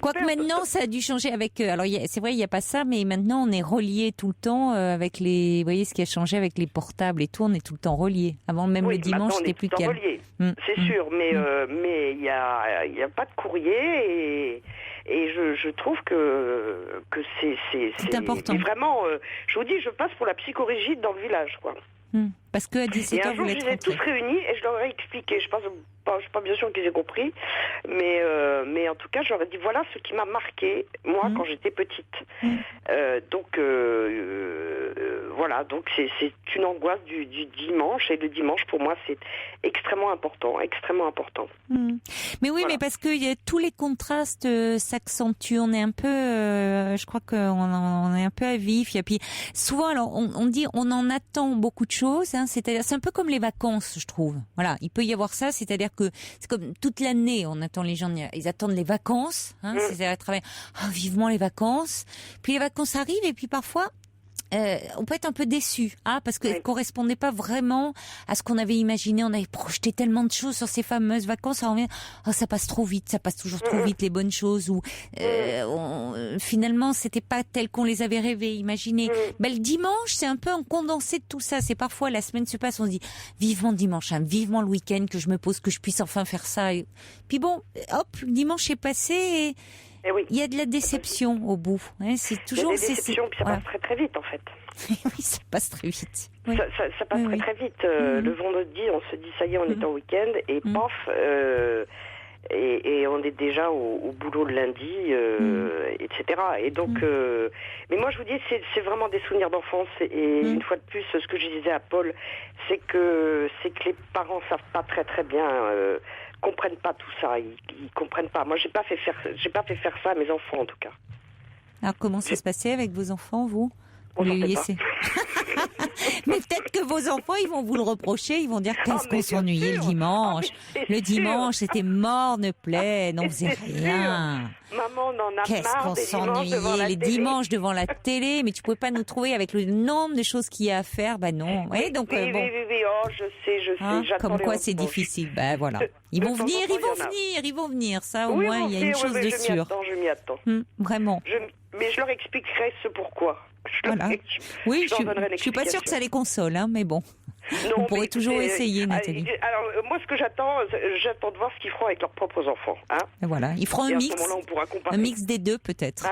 Quoique maintenant, ça a dû changer avec... alors, c'est vrai, il n'y a pas ça, mais maintenant, on est relié tout le temps avec les... Vous voyez ce qui a changé avec les portables et tout, on est tout le temps relié. Avant, même le dimanche, c'était plus calme. C'est sûr, mais il n'y a pas de courrier et je trouve que c'est important. Vraiment, je vous dis, je passe pour la psychorigide dans le village, quoi. Parce qu'à 17h, vous les êtes tous réunis et je leur ai expliqué. Je suis pas bien sûr qu'ils aient compris, mais en tout cas, je leur ai dit voilà ce qui m'a marqué moi quand j'étais petite. Voilà, donc c'est une angoisse du dimanche et le dimanche pour moi c'est extrêmement important. Mais oui, mais parce que tous les contrastes s'accentuent. On est un peu, je crois qu'on est un peu à vif. Et puis souvent, alors on dit on en attend beaucoup de choses. Hein, c'est un peu comme les vacances, je trouve. Voilà, il peut y avoir ça, c'est-à-dire que c'est comme toute l'année, on attend les gens, ils attendent les vacances. Hein, c'est à travers vivement les vacances. Puis les vacances arrivent et puis parfois. On peut être un peu déçu, parce qu'elles ne correspondaient pas vraiment à ce qu'on avait imaginé. On avait projeté tellement de choses sur ces fameuses vacances. Alors, ça passe trop vite, ça passe toujours trop vite les bonnes choses. Ou finalement, c'était pas tel qu'on les avait rêvées, imaginées. Le dimanche, c'est un peu un condensé de tout ça. C'est parfois la semaine se passe, on se dit vivement dimanche, vivement le week-end que je me pose, que je puisse enfin faire ça. Et puis bon, hop, le dimanche est passé et il y a de la déception au bout. C'est toujours il y a des déceptions, puis ça passe très très vite en fait. Oui, ça passe très vite. Oui. Ça passe très vite. Le vendredi, on se dit ça y est, on est en week-end et paf, et on est déjà au boulot le lundi, etc. Et donc, mais moi je vous dis, c'est vraiment des souvenirs d'enfance. Et une fois de plus, ce que je disais à Paul, c'est que les parents savent pas très très bien. Comprennent pas tout ça, ils comprennent pas. Moi, j'ai pas fait faire ça à mes enfants en tout cas. Alors comment ça se passait avec vos enfants, vous les laissez Mais peut-être que vos enfants, ils vont vous le reprocher, ils vont dire qu'est-ce qu'on s'ennuyait le dimanche. Le dimanche, c'était morne-plaie, on faisait rien. Maman, on en a qu'est-ce qu'on s'ennuyait les dimanches devant la télé, mais tu pouvais pas nous trouver avec le nombre de choses qu'il y a à faire, non. Oui, donc oui, oh, je sais. Comme quoi c'est difficile, voilà. Ils vont venir, ça au moins il y a une chose de sûre. Je m'y attends. Vraiment. Mais je leur expliquerai ce pourquoi. Oui, je suis pas sûre que ça les console, mais bon. On pourrait toujours essayer, Nathalie. Alors, moi, ce que j'attends de voir ce qu'ils feront avec leurs propres enfants. Et voilà, ils feront un mix. À ce moment-là, on pourra comparer. Un mix des deux, peut-être.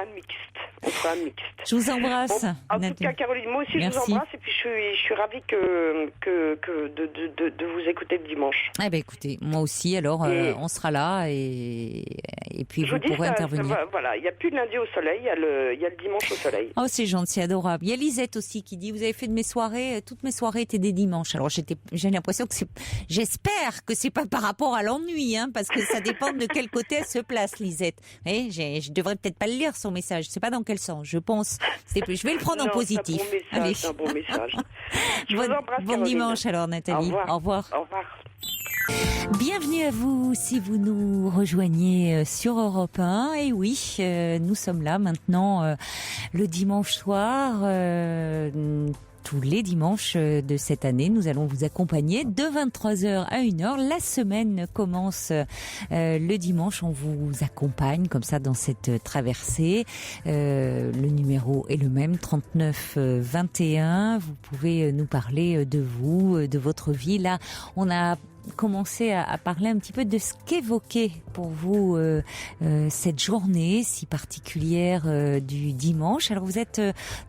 On fera un mixte. Je vous embrasse. En tout cas, Caroline, moi aussi, merci. Je vous embrasse et puis je suis ravie de vous écouter le dimanche. Écoutez, moi aussi, alors on sera là et puis vous pourrez intervenir. Voilà, il n'y a plus de lundi au soleil, il y a le dimanche au soleil. Oh, c'est gentil, c'est adorable. Il y a Lisette aussi qui dit, vous avez fait de mes soirées, toutes mes soirées étaient des dimanches. Alors j'ai l'impression que j'espère que c'est pas par rapport à l'ennui, parce que ça dépend de quel côté elle se place, Lisette. Je devrais peut-être pas le lire son message, je sais pas dans quel sens, je pense. Je vais le prendre en positif. C'est un bon message. Bon dimanche alors, Nathalie. Au revoir. Au revoir. Bienvenue à vous si vous nous rejoignez sur Europe 1. Et oui, nous sommes là maintenant le dimanche soir. Tous les dimanches de cette année, nous allons vous accompagner de 23h à 1h. La semaine commence le dimanche. On vous accompagne comme ça dans cette traversée. Le numéro est le même, 39 21. Vous pouvez nous parler de vous, de votre vie. Là, on a commencer à parler un petit peu de ce qu'évoquait pour vous cette journée si particulière du dimanche. Alors vous êtes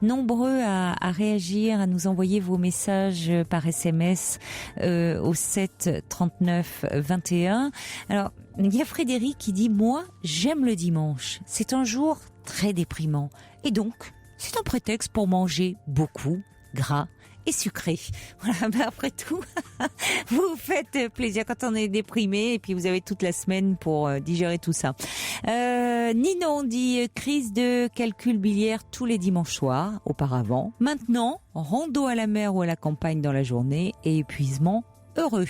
nombreux à réagir, à nous envoyer vos messages par SMS au 7 39 21. Alors il y a Frédéric qui dit « Moi, j'aime le dimanche. C'est un jour très déprimant. Et donc, c'est un prétexte pour manger beaucoup, gras, et sucré. » Voilà, mais après tout, vous vous faites plaisir quand on est déprimé et puis vous avez toute la semaine pour digérer tout ça. Ninon dit crise de calcul biliaire tous les dimanches soirs auparavant. Maintenant, rando à la mer ou à la campagne dans la journée et épuisement heureux.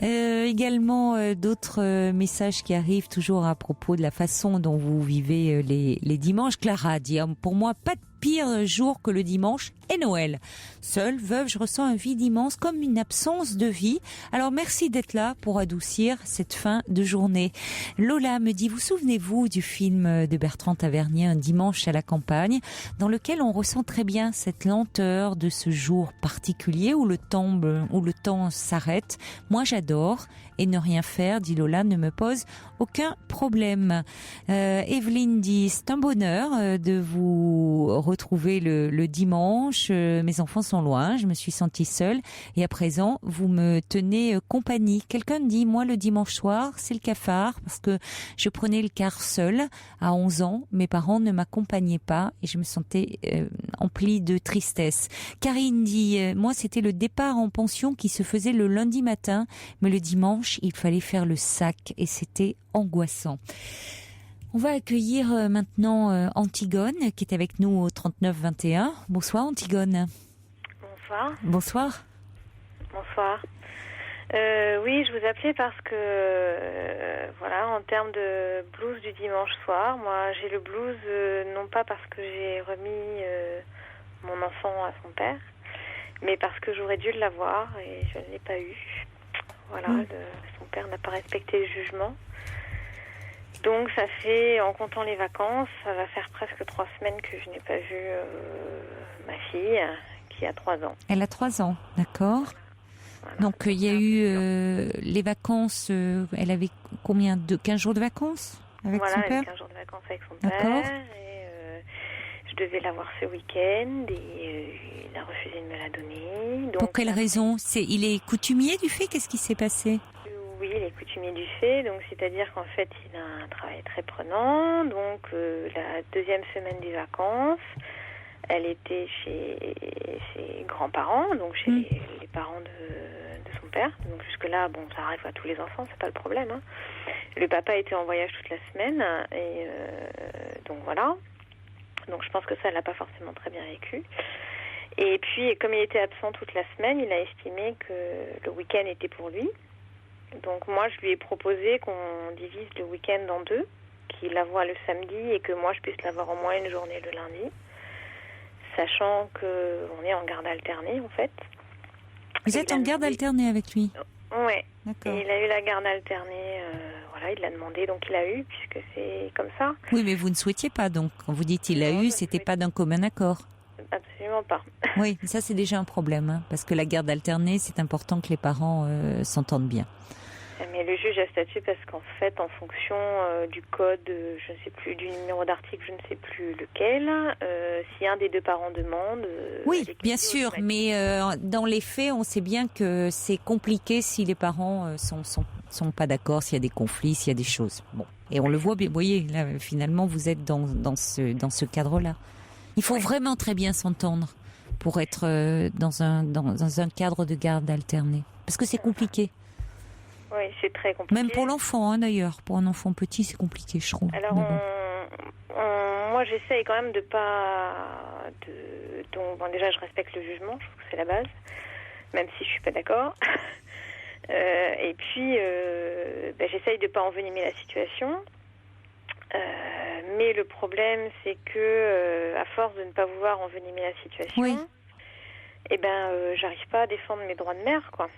Également d'autres messages qui arrivent toujours à propos de la façon dont vous vivez les dimanches. Clara dit pour moi pas de pire jour que le dimanche est Noël. Seule, veuve, je ressens un vide immense, comme une absence de vie. Alors merci d'être là pour adoucir cette fin de journée. Lola me dit, vous souvenez-vous du film de Bertrand Tavernier, Un dimanche à la campagne, dans lequel on ressent très bien cette lenteur de ce jour particulier où le temps s'arrête. Moi j'adore, et ne rien faire, dit Lola, ne me pose aucun problème. Evelyne dit, c'est un bonheur de vous retrouver le dimanche. Mes enfants sont loin, je me suis sentie seule et à présent vous me tenez compagnie. Quelqu'un dit, moi le dimanche soir c'est le cafard parce que je prenais le car seule à 11 ans. Mes parents ne m'accompagnaient pas et je me sentais emplie de tristesse. Karine dit, moi c'était le départ en pension qui se faisait le lundi matin, mais le dimanche il fallait faire le sac et c'était angoissant. On va accueillir maintenant Antigone qui est avec nous au 3921. Bonsoir Antigone. Bonsoir. Bonsoir. Bonsoir. Oui, je vous appelais parce que, voilà, en termes de blues du dimanche soir, moi j'ai le blues non pas parce que j'ai remis mon enfant à son père, mais parce que j'aurais dû l'avoir et je ne l'ai pas eu. Voilà, son père n'a pas respecté le jugement. Donc ça fait, en comptant les vacances, ça va faire presque 3 semaines que je n'ai pas vu ma fille qui a 3 ans. Elle a 3 ans, d'accord. Voilà. Donc il y a eu les vacances, elle avait combien de 15 jours de vacances avec son père? Voilà, 15 jours de vacances avec son père. Et je devais l'avoir ce week-end et il a refusé de me la donner. Donc, pour quelle raison? Il est coutumier du fait? Qu'est-ce qui s'est passé? Oui, il est coutumier du fait, donc c'est-à-dire qu'en fait, il a un travail très prenant. Donc, la 2e semaine des vacances, elle était chez ses grands-parents, donc chez les parents de son père. Donc jusque-là, bon, ça arrive à tous les enfants, c'est pas le problème. Hein. Le papa était en voyage toute la semaine, et donc voilà. Donc je pense que ça, elle n'a pas forcément très bien vécu. Et puis, comme il était absent toute la semaine, il a estimé que le week-end était pour lui. Donc moi, je lui ai proposé qu'on divise le week-end en 2, qu'il la voie le samedi et que moi, je puisse l'avoir au moins une journée le lundi, sachant qu'on est en garde alternée, en fait. Vous êtes en garde alternée avec lui? Oui. D'accord. Et il a eu la garde alternée, voilà, il l'a demandé, donc il a eu, puisque c'est comme ça. Oui, mais vous ne souhaitiez pas, donc. Quand vous dites il a eu, c'était pas d'un commun accord. Absolument pas. Oui, ça c'est déjà un problème, hein, parce que la garde alternée, c'est important que les parents s'entendent bien. Mais le juge a statué parce qu'en fait, en fonction du code, je ne sais plus, du numéro d'article, je ne sais plus lequel, si un des 2 parents demande... oui, bien sûr, mais dans les faits, on sait bien que c'est compliqué si les parents sont pas d'accord, s'il y a des conflits, s'il y a des choses. Bon, et on le voit bien, vous voyez, là, finalement, vous êtes dans ce cadre-là. Il faut vraiment très bien s'entendre pour être dans un cadre de garde alternée, parce que c'est compliqué. Oui, c'est très compliqué. Même pour l'enfant, hein, d'ailleurs. Pour un enfant petit, c'est compliqué, je trouve. Alors, moi, j'essaye quand même de pas... Donc, bon, déjà, je respecte le jugement, je trouve que c'est la base, même si je suis pas d'accord. Et puis, j'essaye de pas envenimer la situation. Mais le problème, c'est que, à force de ne pas vouloir envenimer la situation, oui. J'arrive pas à défendre mes droits de mère, quoi.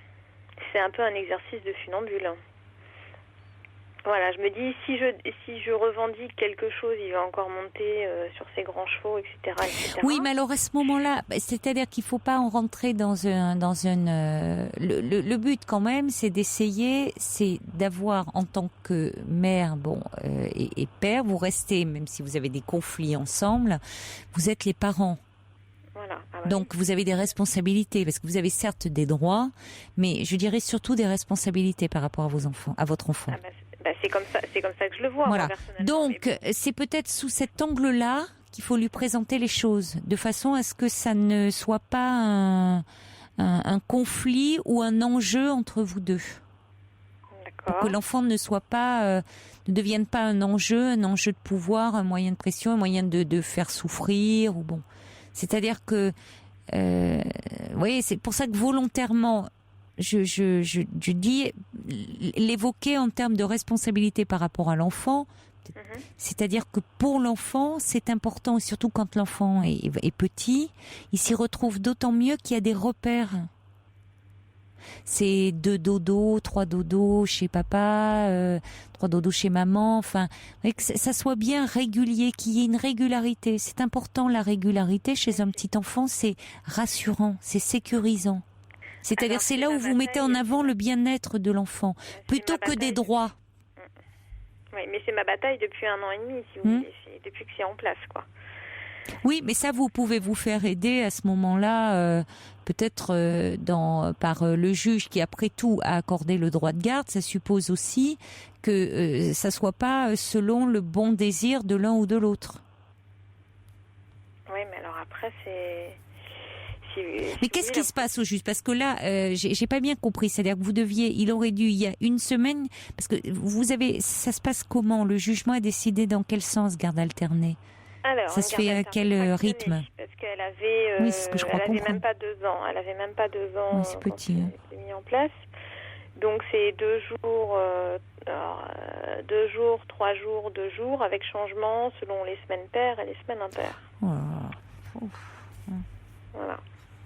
C'est un peu un exercice de funambule. Voilà, je me dis, si je revendique quelque chose, il va encore monter sur ses grands chevaux, etc., etc. Oui, mais alors à ce moment-là, c'est-à-dire qu'il ne faut pas en rentrer dans un... Le but quand même, c'est d'essayer, c'est d'avoir en tant que mère et père, vous restez, même si vous avez des conflits ensemble, vous êtes les parents. Voilà. Donc vous avez des responsabilités, parce que vous avez certes des droits, mais je dirais surtout des responsabilités par rapport à vos enfants, à votre enfant. C'est comme ça que je le vois. Voilà. Moi, personnellement. Donc c'est peut-être sous cet angle-là qu'il faut lui présenter les choses, de façon à ce que ça ne soit pas un conflit ou un enjeu entre vous deux. D'accord. Pour que l'enfant ne devienne pas un enjeu de pouvoir, un moyen de pression, un moyen de faire souffrir ou bon. C'est-à-dire que, vous voyez, c'est pour ça que volontairement, je dis l'évoquer en termes de responsabilité par rapport à l'enfant, C'est-à-dire que pour l'enfant, c'est important, surtout quand l'enfant est petit, il s'y retrouve d'autant mieux qu'il y a des repères. C'est 2 dodos, 3 dodos chez papa, 3 dodos chez maman, enfin, que ça soit bien régulier, qu'il y ait une régularité. C'est important, la régularité chez un petit enfant, c'est rassurant, c'est sécurisant. C'est-à-dire c'est là où vous mettez en avant le bien-être de l'enfant, plutôt que des droits. Oui, mais c'est ma bataille depuis 1 an et demi, si vous voulez, depuis que c'est en place, quoi. Oui, mais ça, vous pouvez vous faire aider à ce moment-là, peut-être par le juge qui, après tout, a accordé le droit de garde. Ça suppose aussi que ça soit pas selon le bon désir de l'un ou de l'autre. Oui, mais alors après, c'est... Mais qu'est-ce qui se passe au juge? Parce que là, j'ai pas bien compris. C'est-à-dire que il aurait dû, il y a 1 semaine, parce que ça se passe comment? Le jugement a décidé dans quel sens, garde alternée? Alors, ça se fait à quel rythme? Parce qu'elle avait, oui, c'est ce que je crois elle avait comprendre. même pas 2 ans. Elle avait même pas 2 ans oui, c'est petit, quand c'est mis en place. Donc c'est 2 jours, 2 jours, 3 jours, 2 jours, avec changement selon les semaines paires et les semaines impaires. Voilà.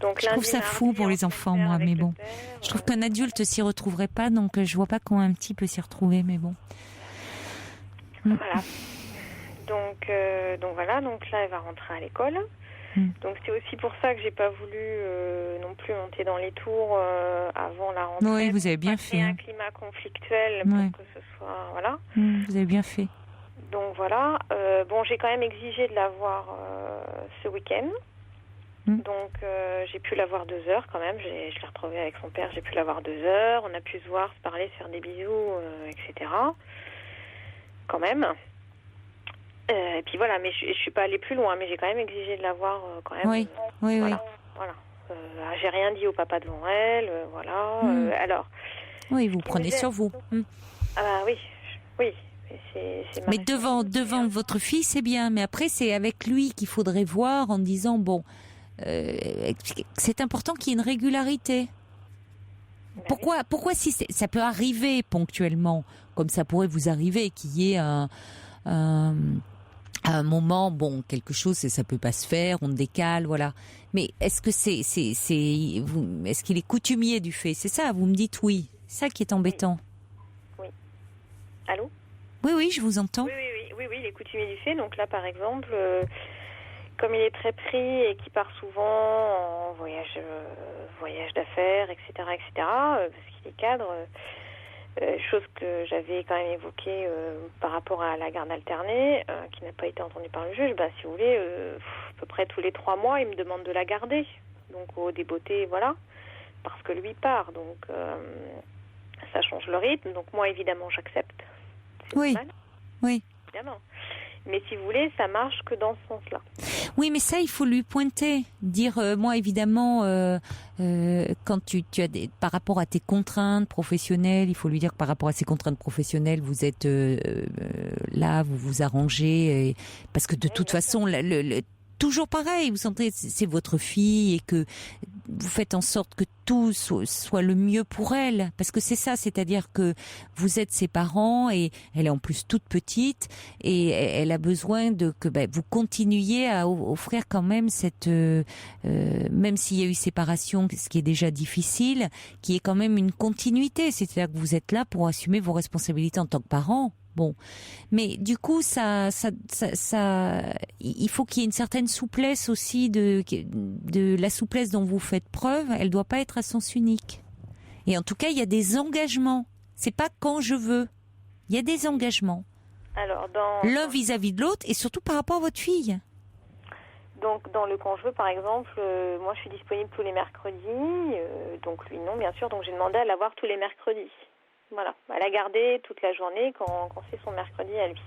Donc, je trouve ça fou pour les enfants, moi, mais bon. Je trouve qu'un adulte s'y retrouverait pas, donc je vois pas comment un petit peut s'y retrouver, mais bon. Voilà. Donc voilà, donc là, elle va rentrer à l'école. Donc c'est aussi pour ça que j'ai pas voulu non plus monter dans les tours avant la rentrée. Oui, vous avez bien fait. Un climat conflictuel pour que ce soit... Voilà. Vous avez bien fait. Donc voilà. Bon, j'ai quand même exigé de la voir ce week-end. Donc j'ai pu la voir 2 heures quand même, je l'ai retrouvée avec son père, j'ai pu la voir 2 heures, on a pu se voir, se parler, se faire des bisous, etc. Quand même. Et puis voilà, mais je suis pas allée plus loin, mais j'ai quand même exigé de la voir quand même. Oui, voilà. J'ai rien dit au papa devant elle, voilà. Alors. Oui, vous prenez sur vous. Ah bah oui. Mais devant votre fille, c'est bien, mais après c'est avec lui qu'il faudrait voir en disant bon. C'est important qu'il y ait une régularité. Pourquoi si ça peut arriver ponctuellement, comme ça pourrait vous arriver, qu'il y ait un moment, bon, quelque chose, ça peut pas se faire, on décale, voilà. Mais est-ce que est-ce qu'il est coutumier du fait? C'est ça, vous me dites oui. C'est ça qui est embêtant. Oui. Allô? Oui, je vous entends. Oui, il est coutumier du fait. Donc là, par exemple, comme il est très pris et qu'il part souvent en voyage d'affaires, etc., parce qu'il est cadre, chose que j'avais quand même évoquée par rapport à la garde alternée, qui n'a pas été entendue par le juge, si vous voulez, à peu près tous les 3 mois, il me demande de la garder. Donc au débeauté, voilà, parce que lui part. Donc ça change le rythme. Donc moi, évidemment, j'accepte. C'est normal. Oui. Évidemment. Mais si vous voulez, ça marche que dans ce sens-là. Oui, mais ça, il faut lui pointer. Dire, moi, évidemment, quand tu as par rapport à tes contraintes professionnelles, il faut lui dire que par rapport à ces contraintes professionnelles, vous êtes là, vous vous arrangez. Parce que de toute façon, toujours pareil, vous sentez, c'est votre fille et que vous faites en sorte que tout soit le mieux pour elle, parce que c'est ça, c'est-à-dire que vous êtes ses parents et elle est en plus toute petite et elle a besoin que vous continuiez à offrir quand même cette, même s'il y a eu séparation, ce qui est déjà difficile, qui est quand même une continuité, c'est-à-dire que vous êtes là pour assumer vos responsabilités en tant que parents. Bon, mais du coup, il faut qu'il y ait une certaine souplesse aussi de la souplesse dont vous faites preuve. Elle doit pas être à sens unique. Et en tout cas, il y a des engagements. C'est pas quand je veux. Il y a des engagements. Alors, l'un vis-à-vis de l'autre et surtout par rapport à votre fille. Donc, dans le quand je veux, par exemple, moi, je suis disponible tous les mercredis. Donc, lui, non, bien sûr. Donc, j'ai demandé à la voir tous les mercredis. Voilà, elle a gardé toute la journée quand c'est son mercredi à lui.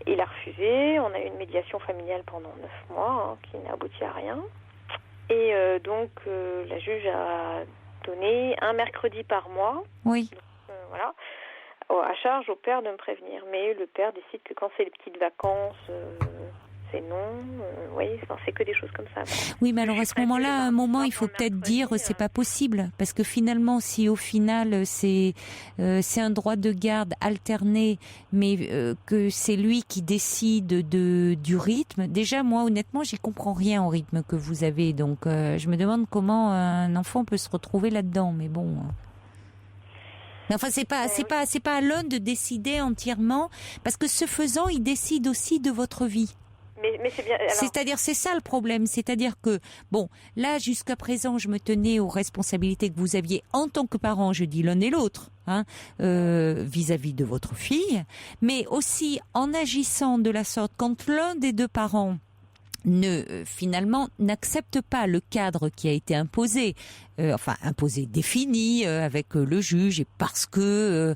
Il a refusé, on a eu une médiation familiale pendant 9 mois, qui n'a abouti à rien. Et donc, la juge a donné un mercredi par mois. Oui. Donc, voilà, à charge au père de me prévenir. Mais le père décide que quand c'est les petites vacances, c'est non. Vous voyez, c'est que des choses comme ça. Oui, mais alors à ce moment-là, à un moment, il faut peut-être dire c'est pas possible, parce que finalement, si au final c'est un droit de garde alterné, mais que c'est lui qui décide du rythme. Déjà, moi, honnêtement, j'y comprends rien au rythme que vous avez, donc je me demande comment un enfant peut se retrouver là-dedans. Mais bon. Enfin, c'est pas à l'un de décider entièrement, parce que ce faisant, il décide aussi de votre vie. Mais c'est bien. Alors... C'est-à-dire, c'est ça le problème. C'est-à-dire que, bon, là, jusqu'à présent, je me tenais aux responsabilités que vous aviez en tant que parent, je dis l'un et l'autre, vis-à-vis de votre fille, mais aussi en agissant de la sorte, quand l'un des deux parents finalement n'accepte pas le cadre qui a été imposé, défini avec le juge, et parce que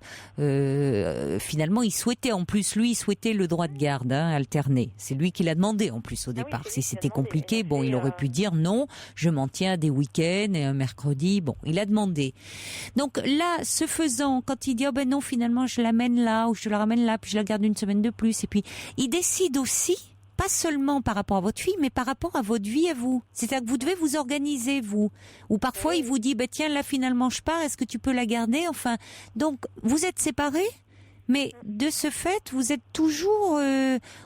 finalement il souhaitait le droit de garde alterné. C'est lui qui l'a demandé en plus au départ. Si c'était compliqué, bon, il aurait pu dire non, je m'en tiens à des week-ends et un mercredi. Bon, il a demandé. Donc là, ce faisant, quand il dit oh ben non, finalement je l'amène là ou je la ramène là, puis je la garde une semaine de plus, et puis il décide aussi. Pas seulement par rapport à votre fille, mais par rapport à votre vie à vous. C'est-à-dire que vous devez vous organiser, vous. Ou parfois, il vous dit, tiens, là, finalement, je pars, est-ce que tu peux la garder? Enfin, donc, vous êtes séparés, mais de ce fait, vous êtes toujours,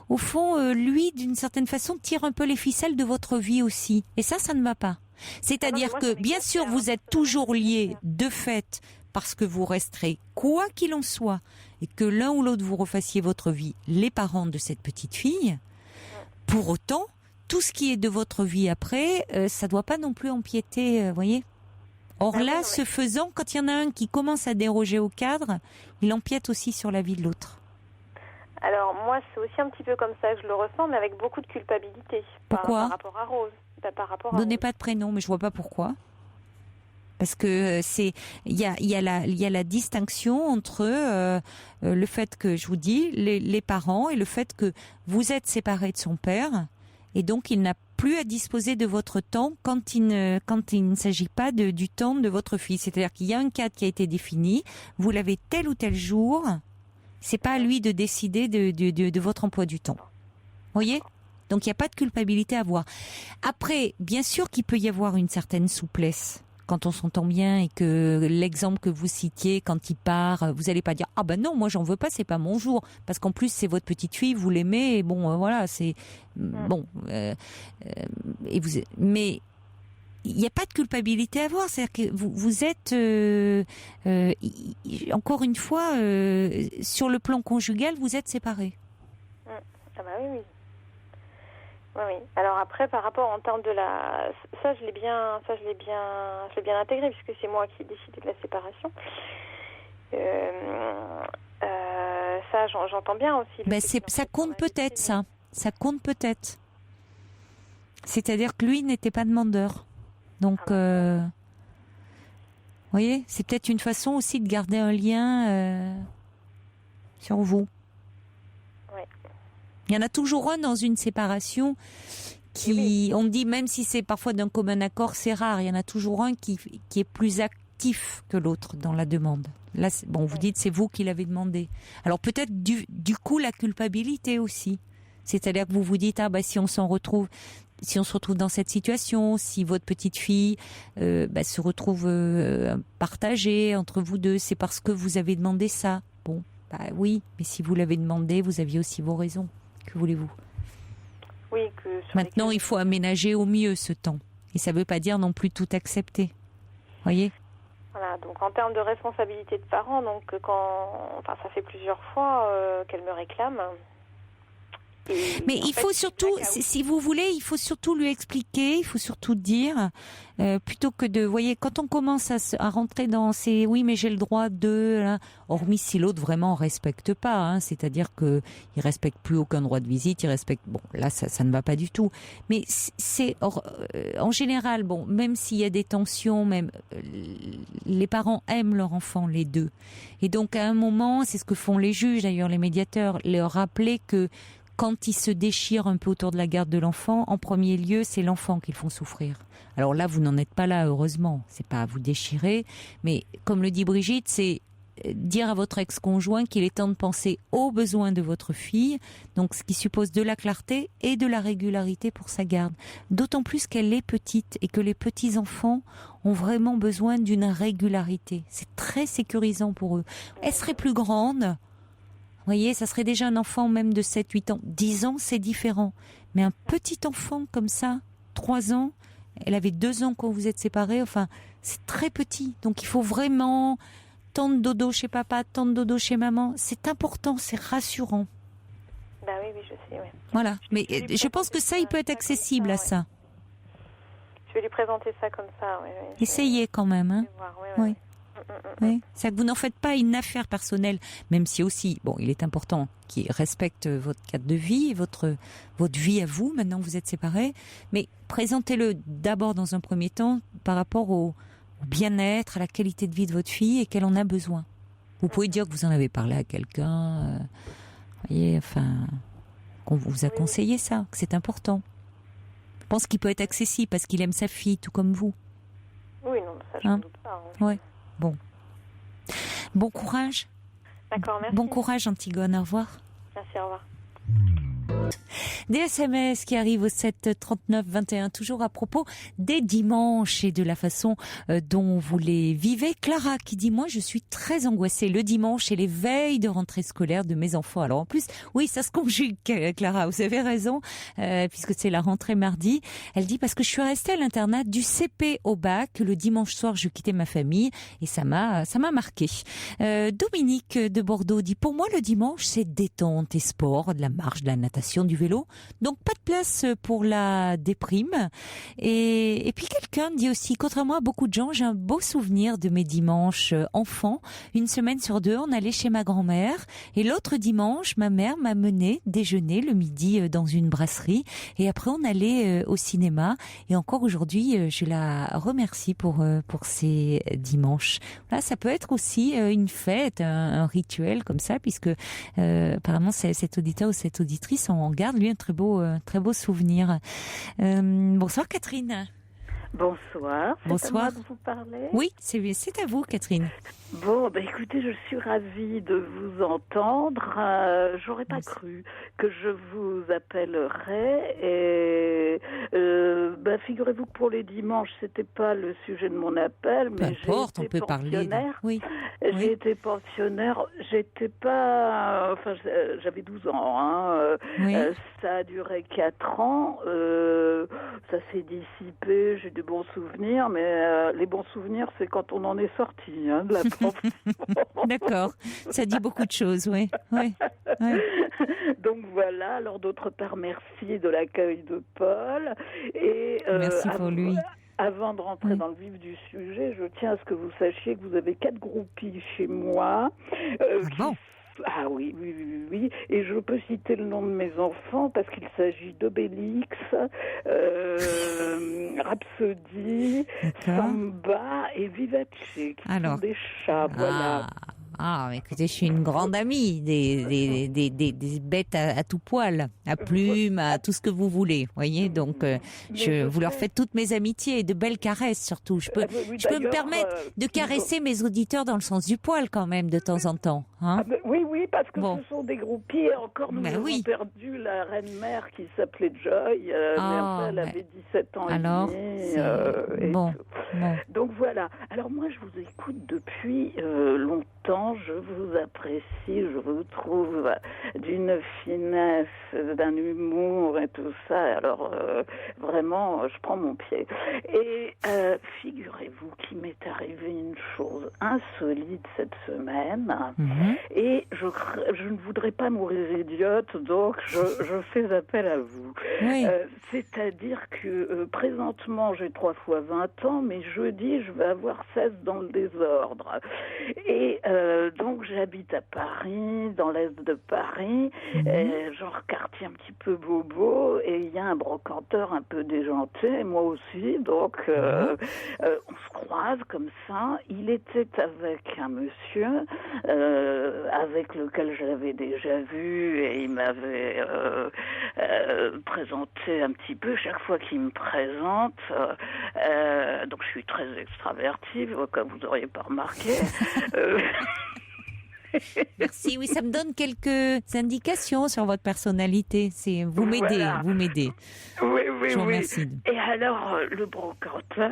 au fond, lui, d'une certaine façon, tire un peu les ficelles de votre vie aussi. Et ça ne va pas. C'est-à-dire que, bien sûr, vous êtes toujours liés, de fait, parce que vous resterez, quoi qu'il en soit, et que l'un ou l'autre vous refassiez votre vie, les parents de cette petite fille. Pour autant, tout ce qui est de votre vie après, ça doit pas non plus empiéter, voyez. Or là, ce faisant, quand il y en a un qui commence à déroger au cadre, il empiète aussi sur la vie de l'autre. Alors moi, c'est aussi un petit peu comme ça que je le ressens, mais avec beaucoup de culpabilité. Pourquoi ? Par rapport à Rose. Donnez pas de prénom, mais je vois pas pourquoi. Parce que il y a la distinction entre le fait que, je vous dis, les parents, et le fait que vous êtes séparés de son père, et donc il n'a plus à disposer de votre temps quand il ne s'agit pas du temps de votre fille. C'est-à-dire qu'il y a un cadre qui a été défini, vous l'avez tel ou tel jour, c'est pas à lui de décider de votre emploi du temps. Voyez ? Donc il n'y a pas de culpabilité à avoir. Après, bien sûr qu'il peut y avoir une certaine souplesse. Quand on s'entend bien, et que l'exemple que vous citiez, quand il part, vous n'allez pas dire ah ben non, moi j'en veux pas, c'est pas mon jour, parce qu'en plus c'est votre petite fille, vous l'aimez, et bon voilà, c'est bon. Et mais il n'y a pas de culpabilité à avoir, c'est-à-dire que vous êtes encore une fois sur le plan conjugal, vous êtes séparés. Ah bah oui. Oui. Alors après, par rapport en termes de ça je l'ai bien intégré, puisque c'est moi qui ai décidé de la séparation. Ça, j'entends bien aussi. Ça compte peut-être, ça. Ça compte peut-être. C'est-à-dire que lui n'était pas demandeur. Donc, vous voyez, c'est peut-être une façon aussi de garder un lien sur vous. Il y en a toujours un dans une séparation qui, on dit, même si c'est parfois d'un commun accord, c'est rare. Il y en a toujours un qui est plus actif que l'autre dans la demande. Là, vous dites, c'est vous qui l'avez demandé. Alors peut-être du coup la culpabilité aussi. C'est-à-dire que vous vous dites, si on se retrouve dans cette situation, si votre petite fille se retrouve partagée entre vous deux, c'est parce que vous avez demandé ça. Bon, oui, mais si vous l'avez demandé, vous aviez aussi vos raisons. Que voulez-vous ? Oui, maintenant, il faut aménager au mieux ce temps. Et ça ne veut pas dire non plus tout accepter. Voyez ? Voilà, donc en termes de responsabilité de parent, donc ça fait plusieurs fois qu'elle me réclame. Mais il faut surtout, si vous voulez, il faut surtout lui expliquer, il faut surtout dire, plutôt que de, voyez, quand on commence à rentrer dans ces, oui, mais j'ai le droit de, là, hormis si l'autre vraiment respecte pas, c'est-à-dire que il respecte plus aucun droit de visite, il respecte, bon, là, ça ne va pas du tout. Mais en général, bon, même s'il y a des tensions, même les parents aiment leur enfant, les deux, et donc à un moment, c'est ce que font les juges, d'ailleurs, les médiateurs, leur rappeler que quand ils se déchirent un peu autour de la garde de l'enfant, en premier lieu, c'est l'enfant qu'ils font souffrir. Alors là, vous n'en êtes pas là, heureusement. C'est pas à vous déchirer. Mais comme le dit Brigitte, c'est dire à votre ex-conjoint qu'il est temps de penser aux besoins de votre fille, donc ce qui suppose de la clarté et de la régularité pour sa garde. D'autant plus qu'elle est petite et que les petits-enfants ont vraiment besoin d'une régularité. C'est très sécurisant pour eux. Elle serait plus grande, vous voyez, ça serait déjà un enfant même de 7-8 ans. 10 ans, c'est différent. Mais un petit enfant comme ça, 3 ans, elle avait 2 ans quand vous êtes séparés, enfin, c'est très petit. Donc il faut vraiment... tant de dodo chez papa, tant de dodo chez maman, c'est important, c'est rassurant. Bah oui, je sais, oui. Voilà, mais je pense que ça, il peut être accessible à ça. Je vais lui présenter ça comme ça, oui. Essayez quand même, hein. Oui. Oui. C'est que vous n'en faites pas une affaire personnelle, même si aussi, bon, il est important qu'il respecte votre cadre de vie et votre vie à vous, maintenant que vous êtes séparés, mais présentez-le d'abord dans un premier temps par rapport au bien-être, à la qualité de vie de votre fille et qu'elle en a besoin. Vous pouvez dire que vous en avez parlé à quelqu'un, voyez, enfin, qu'on vous a conseillé ça, que c'est important. Je pense qu'il peut être accessible parce qu'il aime sa fille, tout comme vous. Oui, non, ça je ne doute pas. Oui, bon. Bon courage. D'accord, merci. Bon courage, Antigone, au revoir. Merci, au revoir. Des SMS qui arrivent au 7 39 21, toujours à propos des dimanches et de la façon dont vous les vivez. Clara qui dit, moi je suis très angoissée le dimanche et les veilles de rentrée scolaire de mes enfants. Alors en plus, oui, ça se conjugue, Clara, vous avez raison, puisque c'est la rentrée mardi. Elle dit, parce que je suis restée à l'internat du CP au bac, le dimanche soir je quittais ma famille et ça m'a marqué. Dominique de Bordeaux dit, pour moi le dimanche c'est détente et sport, de la marche, de la natation, du vélo. Donc pas de place pour la déprime. Et puis quelqu'un dit aussi, contrairement à beaucoup de gens, j'ai un beau souvenir de mes dimanches enfants. Une semaine sur 2, on allait chez ma grand-mère. Et l'autre dimanche, ma mère m'a mené déjeuner le midi dans une brasserie. Et après, on allait au cinéma. Et encore aujourd'hui, je la remercie pour ces dimanches. Voilà, ça peut être aussi une fête, un rituel comme ça, puisque apparemment cet auditeur ou cette auditrice en garde lui un très beau souvenir. Bonsoir Catherine. Bonsoir. Bonsoir. C'est à moi que vous parlez ? Oui, c'est à vous Catherine. Bon, écoutez, je suis ravie de vous entendre. J'aurais pas cru que je vous appellerais. Et figurez-vous que pour les dimanches, c'était pas le sujet de mon appel, mais on peut parler. Oui. J'ai été pensionnaire. J'étais pas. Enfin, j'avais 12 ans. Ça a duré 4 ans. Ça s'est dissipé. J'ai de bons souvenirs, mais les bons souvenirs, c'est quand on en est sorti de la pension. D'accord, ça dit beaucoup de choses, oui. Donc voilà, alors d'autre part, merci de l'accueil de Paul. Et, merci pour lui. Avant de rentrer dans le vif du sujet, je tiens à ce que vous sachiez que vous avez 4 groupies chez moi. Bon. Ah oui. Et je peux citer le nom de mes enfants parce qu'il s'agit d'Obélix, Rhapsody, Samba et Vivace, qui sont des chats, voilà. Ah, écoutez, je suis une grande amie des bêtes à tout poil, à plumes, à tout ce que vous voulez, voyez. Donc, vous leur faites toutes mes amitiés et de belles caresses surtout. Je peux me permettre de caresser mes auditeurs dans le sens du poil quand même de temps en temps. Hein oui, parce que ce sont des groupies. Et encore, nous avons perdu la reine-mère qui s'appelait Joy. Elle avait 17 ans et demi. Bon. Donc voilà. Alors moi, je vous écoute depuis longtemps. Je vous apprécie. Je vous trouve d'une finesse, d'un humour et tout ça. Alors vraiment, je prends mon pied. Et figurez-vous qu'il m'est arrivé une chose insolite cette semaine. Et je ne voudrais pas mourir idiote, donc je fais appel à vous. Oui. C'est-à-dire que présentement, j'ai 3 fois 20 ans, mais jeudi, je vais avoir 16 dans le désordre. Et donc, j'habite à Paris, dans l'est de Paris, genre quartier un petit peu bobo, et il y a un brocanteur un peu déjanté, moi aussi, donc on se croise comme ça. Il était avec un monsieur avec lequel je l'avais déjà vu, et il m'avait présenté un petit peu chaque fois qu'il me présente. Donc, je suis très extravertive, comme vous n'auriez pas remarqué. Merci, oui, ça me donne quelques indications sur votre personnalité. Vous m'aidez, vous m'aidez. Oui. Je vous remercie. Et alors, le brocanteur,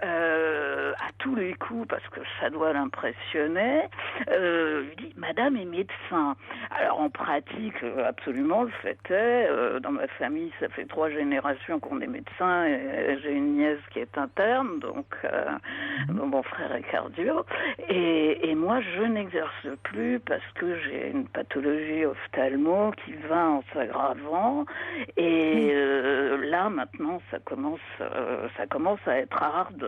à tous les coups, parce que ça doit l'impressionner, lui dit, Madame est médecin. Alors, en pratique, absolument, le fait est, dans ma famille, ça fait 3 générations qu'on est médecin, et j'ai une nièce qui est interne, donc mon frère est cardio, et moi, je n'exerce plus parce que j'ai une pathologie ophtalmo qui va en s'aggravant, et là, maintenant, ça commence à être hard,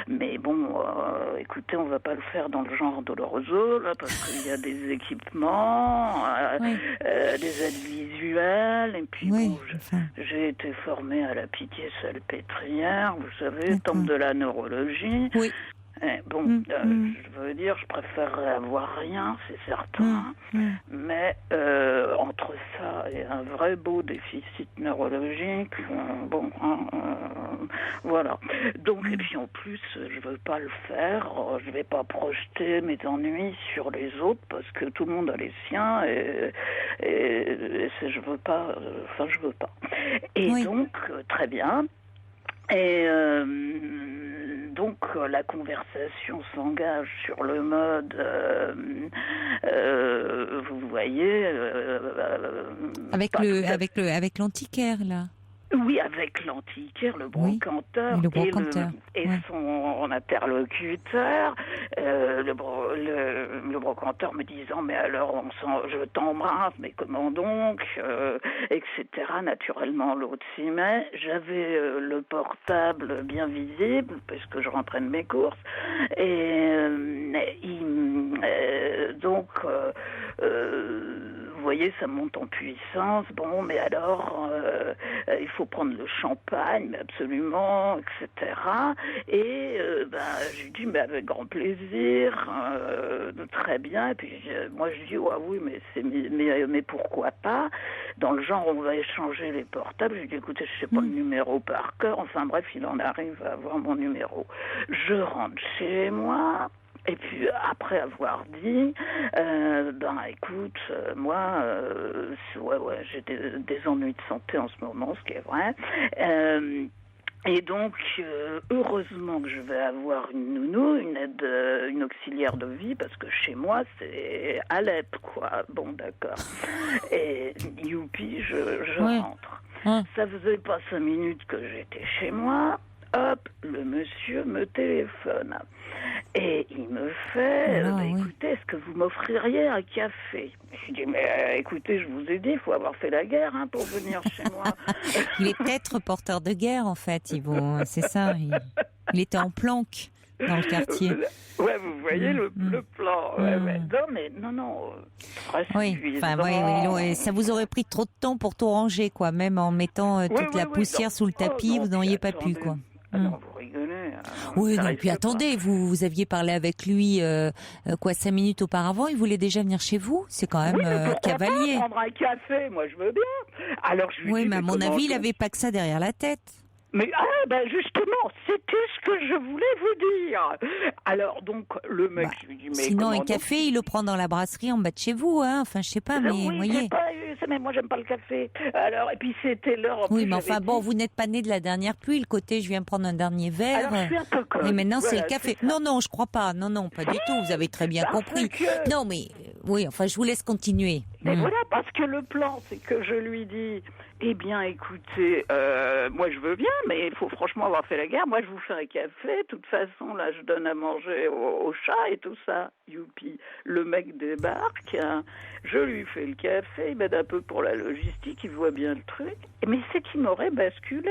mais bon, écoutez, on va pas le faire dans le genre Doloroso, là, parce qu'il y a des équipements, des aides visuelles, et puis j'ai été formée à la Pitié-Salpêtrière, vous savez, temple de la neurologie. Oui. Bon, je veux dire, je préférerais avoir rien, c'est certain, mais entre ça et un vrai beau déficit neurologique, voilà. Donc, et puis en plus, je veux pas le faire, je vais pas projeter mes ennuis sur les autres parce que tout le monde a les siens et je veux pas, je veux pas. Et donc, très bien. Et donc la conversation s'engage sur le mode, vous voyez, avec l'antiquaire là. Oui, avec l'antiquaire, le brocanteur, et son interlocuteur, le brocanteur me disant mais alors je t'embrasse, mais comment donc, etc. Naturellement l'autre s'y met. J'avais le portable bien visible parce que je rentrais de mes courses et donc vous voyez, ça monte en puissance. Bon, mais alors, il faut prendre le champagne, mais absolument, etc. Et je lui dis, mais avec grand plaisir, très bien. Et puis moi, je dis, oui, mais pourquoi pas? Dans le genre, on va échanger les portables. Je lui dis, écoutez, je sais pas le numéro par cœur. Enfin bref, il en arrive à avoir mon numéro. Je rentre chez moi. Et puis après avoir dit, écoute, moi, j'ai des ennuis de santé en ce moment, ce qui est vrai. Et donc, heureusement que je vais avoir une nounou, une auxiliaire de vie, parce que chez moi, c'est Alep, quoi. Bon, d'accord. Et youpi, je rentre. Ça faisait pas 5 minutes que j'étais chez moi. Hop, le monsieur me téléphone. Et il me fait, écoutez, est-ce que vous m'offririez un café? Je dis, mais écoutez, je vous ai dit, il faut avoir fait la guerre pour venir chez moi. Il est peut-être porteur de guerre, en fait, Yvon, c'est ça. Il était en planque dans le quartier. Ouais, vous voyez le plan. Non. Ça vous aurait pris trop de temps pour tout ranger, quoi. Même en mettant toute la poussière sous le tapis, vous n'auriez pas pu, quoi. Non, vous rigolez. Oui, non, puis attendez, vous aviez parlé avec lui 5 minutes auparavant, il voulait déjà venir chez vous? C'est quand même cavalier. Prendre un café, moi je veux bien. Alors je lui dis, mais à mon avis, il avait pas que ça derrière la tête. Mais justement, c'était ce que je voulais vous dire. Alors donc le mec, je lui dis, mais sinon un café, il le prend dans la brasserie en bas de chez vous, hein. Enfin, je sais pas, mais voyez. Mais moi j'aime pas le café. Alors et puis c'était l'heure. Oui, mais enfin bon, vous n'êtes pas né de la dernière pluie. Le côté, je viens prendre un dernier verre. Alors je suis un peu conne. Et maintenant c'est le café. Non, je crois pas. Non, pas du tout. Vous avez très bien compris. Non, mais oui, enfin, je vous laisse continuer. Mais voilà, parce que le plan, c'est que je lui dis, eh bien, écoutez, moi je veux bien, mais il faut franchement avoir fait la guerre. Moi, je vous fais un café. De toute façon, là, je donne à manger au chat et tout ça. Youpi. Le mec débarque. Je lui fais le café. Il m'aide un peu pour la logistique. Il voit bien le truc. Mais c'est qu'il m'aurait basculé.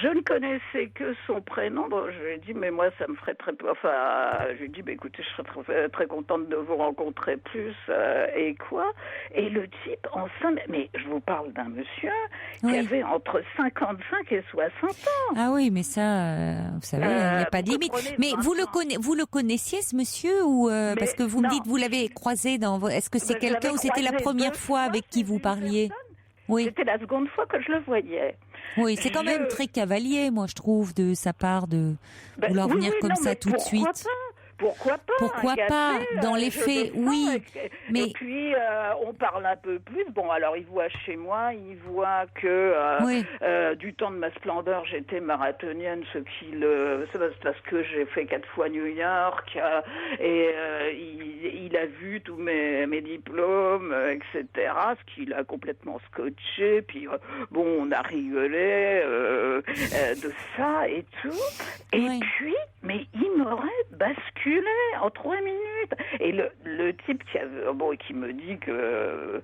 Je ne connaissais que son prénom. Donc je lui ai dit, mais moi, ça me ferait très... Enfin, je lui ai dit, écoutez, je serais très, très contente de vous rencontrer plus. Et quoi? Et le type, mais je vous parle d'un monsieur qui avait entre 55 et 60 ans. Ah oui, mais ça, vous savez, il n'y a pas de limite. Mais vous le connaissiez, ce monsieur, ou parce que vous me dites, vous l'avez croisé dans... Est-ce que c'est quelqu'un ou c'était la première fois avec qui vous parliez? Oui. C'était la seconde fois que je le voyais. Oui, c'est quand même très cavalier, moi, je trouve, de sa part de vouloir venir comme ça tout de suite. Pourquoi pas? Pourquoi pas? Dans les faits, oui. Mais... Et puis, on parle un peu plus. Bon, alors, il voit chez moi, il voit que du temps de ma splendeur, j'étais marathonienne, c'est parce que j'ai fait 4 fois New York, et il a vu tous mes diplômes, etc., ce qui l'a complètement scotché. Puis, bon, on a rigolé de ça et tout. Et puis, mais il m'aurait basculé en 3 minutes. Et le type qui me dit que,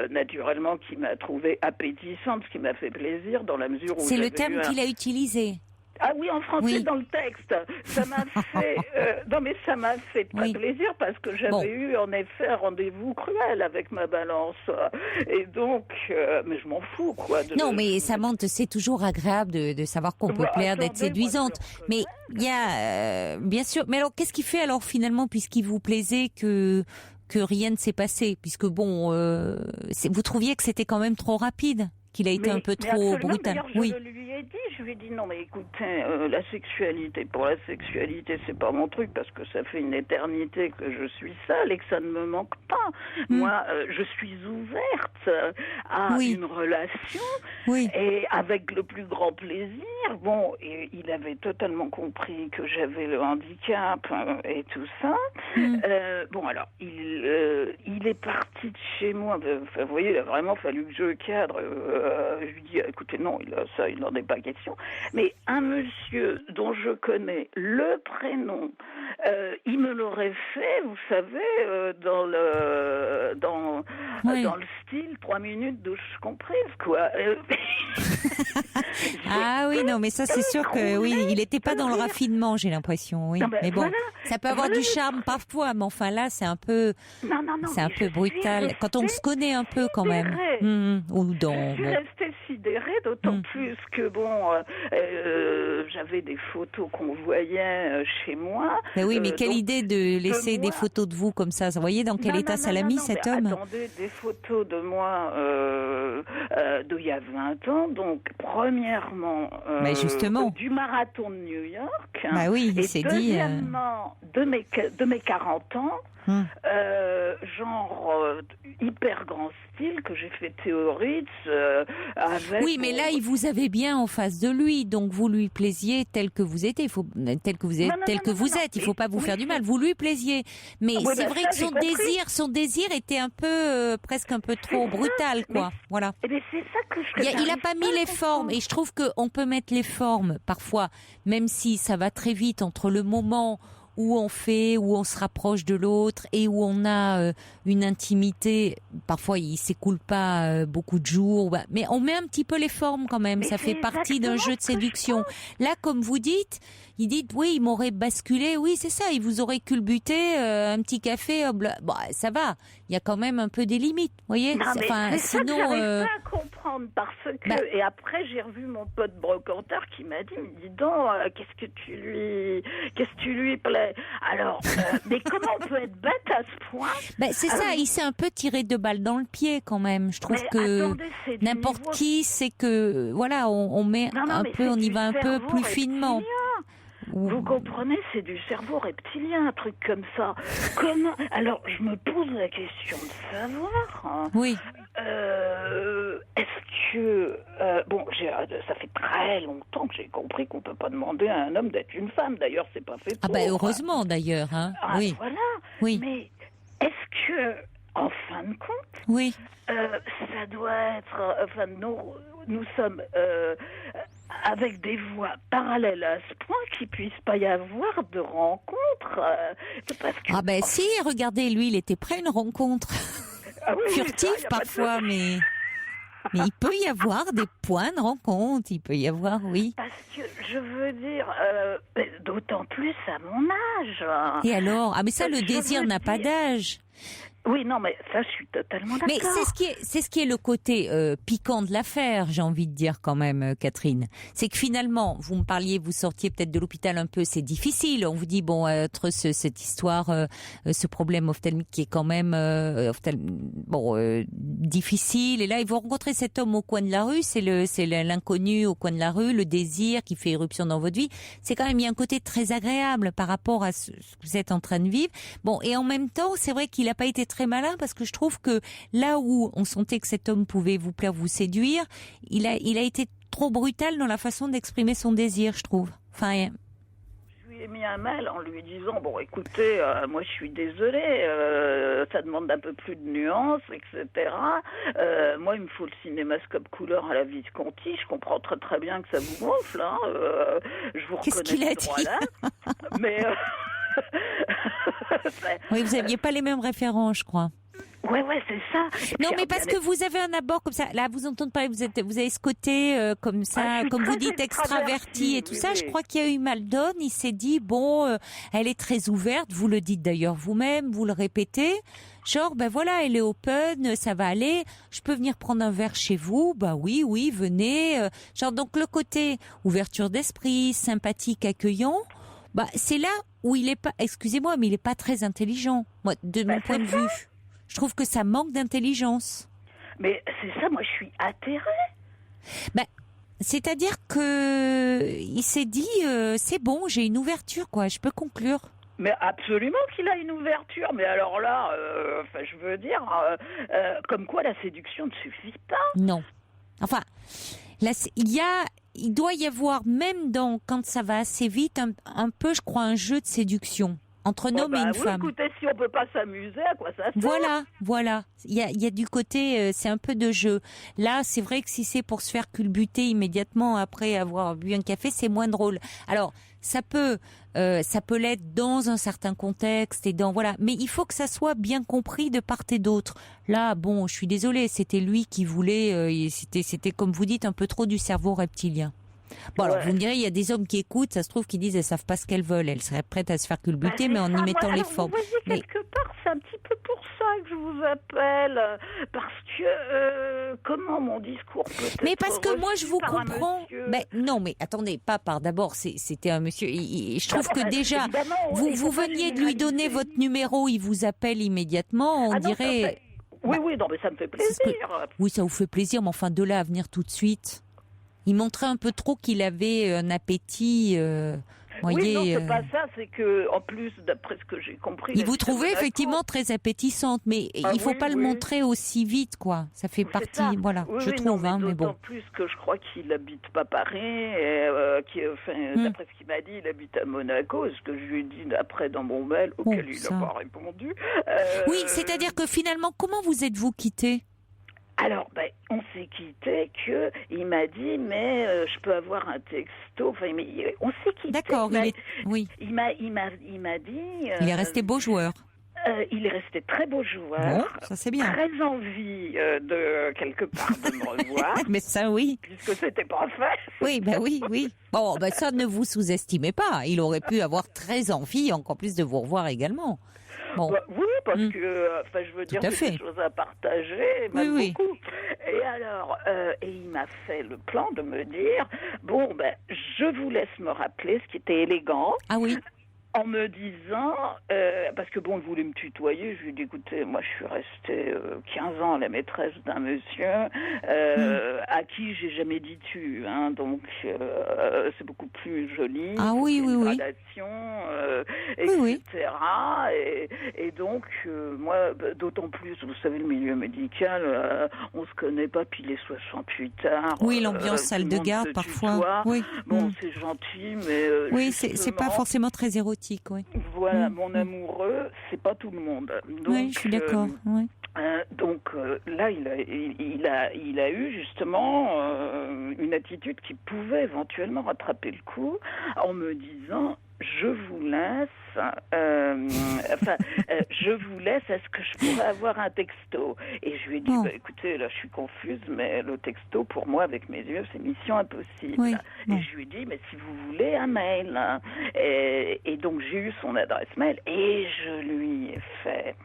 naturellement, qui m'a trouvé appétissante, ce qui m'a fait plaisir dans la mesure où... C'est le terme qu'il a utilisé. Ah oui, en français, dans le texte. Ça m'a fait... ça m'a fait très plaisir parce que j'avais eu, en effet, un rendez-vous cruel avec ma balance. Et donc... mais je m'en fous, quoi. Non, mais Samanthe, c'est toujours agréable de savoir qu'on peut plaire, d'être séduisante. Mais il y a... bien sûr... Mais alors, qu'est-ce qui fait, alors, finalement, puisqu'il vous plaisait que rien ne s'est passé? Puisque, bon, vous trouviez que c'était quand même trop rapide? Qu'il a été un peu trop brutal. Je lui ai dit, non mais écoutez, la sexualité, pour la sexualité, c'est pas mon truc parce que ça fait une éternité que je suis seule et que ça ne me manque pas. Moi, je suis ouverte à une relation et avec le plus grand plaisir. Bon, et il avait totalement compris que j'avais le handicap et tout ça. Bon, alors, il est parti de chez moi. Vous voyez, il a vraiment fallu que je cadre. Je lui dis, écoutez, non, il n'en est pas question. Mais un monsieur dont je connais le prénom, il me l'aurait fait, vous savez, dans le style 3 minutes douche comprise, quoi. Ah oui, non, mais ça c'est sûr que il n'était pas dans le raffinement, j'ai l'impression. Oui. Mais bon, ça peut avoir du charme parfois, mais enfin là, c'est un peu, c'est un peu brutal. Quand on se connaît un peu quand même. Je suis restée sidérée, d'autant plus que j'avais des photos qu'on voyait chez moi. Mais oui, mais quelle idée de laisser des photos de vous comme ça. Vous voyez dans quel état ça l'a mis, cet homme? Attendez, des photos de moi d'il y a 20 ans. Donc, premièrement, justement. Du marathon de New York. Bah oui, il s'est dit... Deuxièmement, de mes 40 ans. Hyper grand style que j'ai fait Théoritz avec... Oui, mais là, il vous avait bien en face de lui, donc vous lui plaisiez tel que vous êtes. Il faut il faut pas vous faire du mal. Vous lui plaisiez, mais c'est vrai que son désir était un peu, presque un peu trop brutal, quoi. Voilà. Mais c'est ça que il a pas mis les formes, et je trouve qu'on peut mettre les formes parfois, même si ça va très vite entre le moment où on se rapproche de l'autre et où on a une intimité. Parfois, il s'écoule pas beaucoup de jours, mais on met un petit peu les formes quand même. Ça fait partie d'un jeu de séduction. Là, comme vous dites, il dit il m'aurait basculé. Oui, c'est ça. Il vous aurait culbuté un petit café. Ça va. Il y a quand même un peu des limites, voyez. Sinon, j'arrive pas à comprendre parce que. Et après, j'ai revu mon pote brocanteur qui m'a dit, dis donc, qu'est-ce que tu lui plais. Alors, mais comment on peut être bête à ce point? C'est ça, il s'est un peu tiré 2 balles dans le pied quand même. Je trouve que n'importe qui, c'est que on met on y va un peu plus finement. Vous comprenez, c'est du cerveau reptilien, un truc comme ça. Comment? Alors, je me pose la question de savoir. Oui. Est-ce que ça fait très longtemps que j'ai compris qu'on peut pas demander à un homme d'être une femme. D'ailleurs, c'est pas fait pour. Heureusement d'ailleurs, hein. Oui. Voilà. Oui. Mais est-ce que, en fin de compte, ça doit être. Nous sommes avec des voies parallèles à ce point qu'il puisse pas y avoir de rencontre. Parce que, si, regardez, lui, il était prêt à une rencontre. Furtive parfois, mais il peut y avoir des points de rencontre, il peut y avoir, Parce que, je veux dire, d'autant plus à mon âge. Et alors? Mais ça, le désir n'a pas d'âge. Oui, non, mais ça, je suis totalement d'accord. Mais c'est ce qui est le côté piquant de l'affaire, j'ai envie de dire quand même, Catherine. C'est que finalement, vous me parliez, vous sortiez peut-être de l'hôpital un peu, c'est difficile. On vous dit, bon, cette histoire, ce problème ophtalmique qui est quand même difficile. Et là, vous rencontrez cet homme au coin de la rue, c'est l'inconnu au coin de la rue, le désir qui fait éruption dans votre vie. C'est quand même, il y a un côté très agréable par rapport à ce que vous êtes en train de vivre. Bon, et en même temps, c'est vrai qu'il n'a pas été très malin parce que je trouve que là où on sentait que cet homme pouvait vous plaire, vous séduire, il a été trop brutal dans la façon d'exprimer son désir, je trouve. Enfin, je lui ai mis un mail en lui disant, bon, écoutez, moi je suis désolée, ça demande un peu plus de nuances, etc. Moi, il me faut le cinémascope couleur à la Visconti, je comprends très très bien que ça vous gonfle, hein, je vous Qu'est-ce qu'il a dit mais... Oui, vous n'aviez pas les mêmes référents, je crois. Ouais, c'est ça. Non, mais parce que vous avez un abord comme ça. Là, vous entendez parler, vous avez ce côté comme ça, comme vous dites, extraverti et tout ça. Oui. Je crois qu'il y a eu mal donne. Il s'est dit, bon, elle est très ouverte. Vous le dites d'ailleurs vous-même, vous le répétez. Genre, ben voilà, elle est open, ça va aller. Je peux venir prendre un verre chez vous. Bah oui, venez. Genre, donc le côté ouverture d'esprit, sympathique, accueillant. Bah, c'est là où il est pas, excusez-moi, mais il est pas très intelligent. Moi, de mon point de vue. Je trouve que ça manque d'intelligence. Mais c'est ça, moi je suis atterrée. Ben, c'est-à-dire que il s'est dit, c'est bon, j'ai une ouverture, quoi, je peux conclure. Mais absolument qu'il a une ouverture. Mais alors là, je veux dire, comme quoi la séduction ne suffit pas. Non. Enfin, là, il doit y avoir, même quand ça va assez vite, un peu, je crois, un jeu de séduction. Entre un homme et une femme. Écoutez, si on peut pas s'amuser, à quoi ça Voilà. sert ? Il y a du côté, c'est un peu de jeu. Là, c'est vrai que si c'est pour se faire culbuter immédiatement après avoir bu un café, c'est moins drôle. Alors, ça peut l'être dans un certain contexte et voilà. Mais il faut que ça soit bien compris de part et d'autre. Là, bon, je suis désolée, c'était lui qui voulait, c'était comme vous dites, un peu trop du cerveau reptilien. Bon, alors vous me direz, il y a des hommes qui écoutent, ça se trouve, qui disent elles savent pas ce qu'elles veulent, elles seraient prêtes à se faire culbuter, mais en y mettant les formes. Vous voyez, quelque part, c'est un petit peu pour ça que je vous appelle, parce que comment mon discours peut être Mais parce que moi, je vous comprends. Mais non, mais attendez, d'abord, c'était un monsieur. Je trouve que déjà, vous veniez de lui donner votre numéro, il vous appelle immédiatement, on dirait. Oui, non, mais ça me fait plaisir. Oui, ça vous fait plaisir, mais enfin, de là à venir tout de suite. Il montrait un peu trop qu'il avait un appétit. Oui, non, c'est pas ça. C'est que, en plus, d'après ce que j'ai compris, il vous trouvait effectivement très appétissante, mais il faut pas le montrer aussi vite, quoi. Ça fait partie, voilà, je trouve. Non, mais bon. D'autant plus que je crois qu'il habite pas Paris, et d'après ce qu'il m'a dit, il habite à Monaco. Ce que je lui ai dit après dans mon mail, auquel il n'a pas répondu. Oui, c'est-à-dire que finalement, comment vous êtes-vous quittés ? Alors, on s'est quitté il m'a dit, mais je peux avoir un texto. Enfin, on s'est quitté. D'accord, oui. Il m'a dit. Il est resté beau joueur. Il est resté très beau joueur. Bon, ça c'est bien. Très envie de quelque part de me revoir. Mais ça, oui. Puisque c'était pas fait. Oui. Bon, ça ne vous sous-estimez pas. Il aurait pu avoir très envie, encore plus, de vous revoir également. Bon. Oui, parce que, je veux dire, c'est des choses à partager, beaucoup. Et alors, il m'a fait le plan de me dire, bon, je vous laisse me rappeler ce qui était élégant. Ah oui. En me disant, parce que bon, il voulait me tutoyer, je lui ai dit, écoutez, moi je suis restée 15 ans la maîtresse d'un monsieur à qui j'ai jamais dit tu, hein, donc c'est beaucoup plus joli. Ah oui. Gradation, etc. Et donc, moi, d'autant plus, vous savez, le milieu médical, on se connaît pas, puis les 68 ans. Oui, l'ambiance salle de garde, parfois. Oui. Bon, c'est gentil, mais... oui, c'est pas forcément très érotique. Oui. Voilà, mon amoureux, c'est pas tout le monde. Donc, oui, je suis d'accord. Donc là, il a eu justement une attitude qui pouvait éventuellement rattraper le coup en me disant, je vous laisse, je vous laisse, est-ce que je pourrais avoir un texto ? Et je lui ai dit, écoutez, là je suis confuse, mais le texto pour moi avec mes yeux c'est mission impossible. Oui. Et je lui ai dit, mais si vous voulez un mail, et donc j'ai eu son adresse mail et je lui ai fait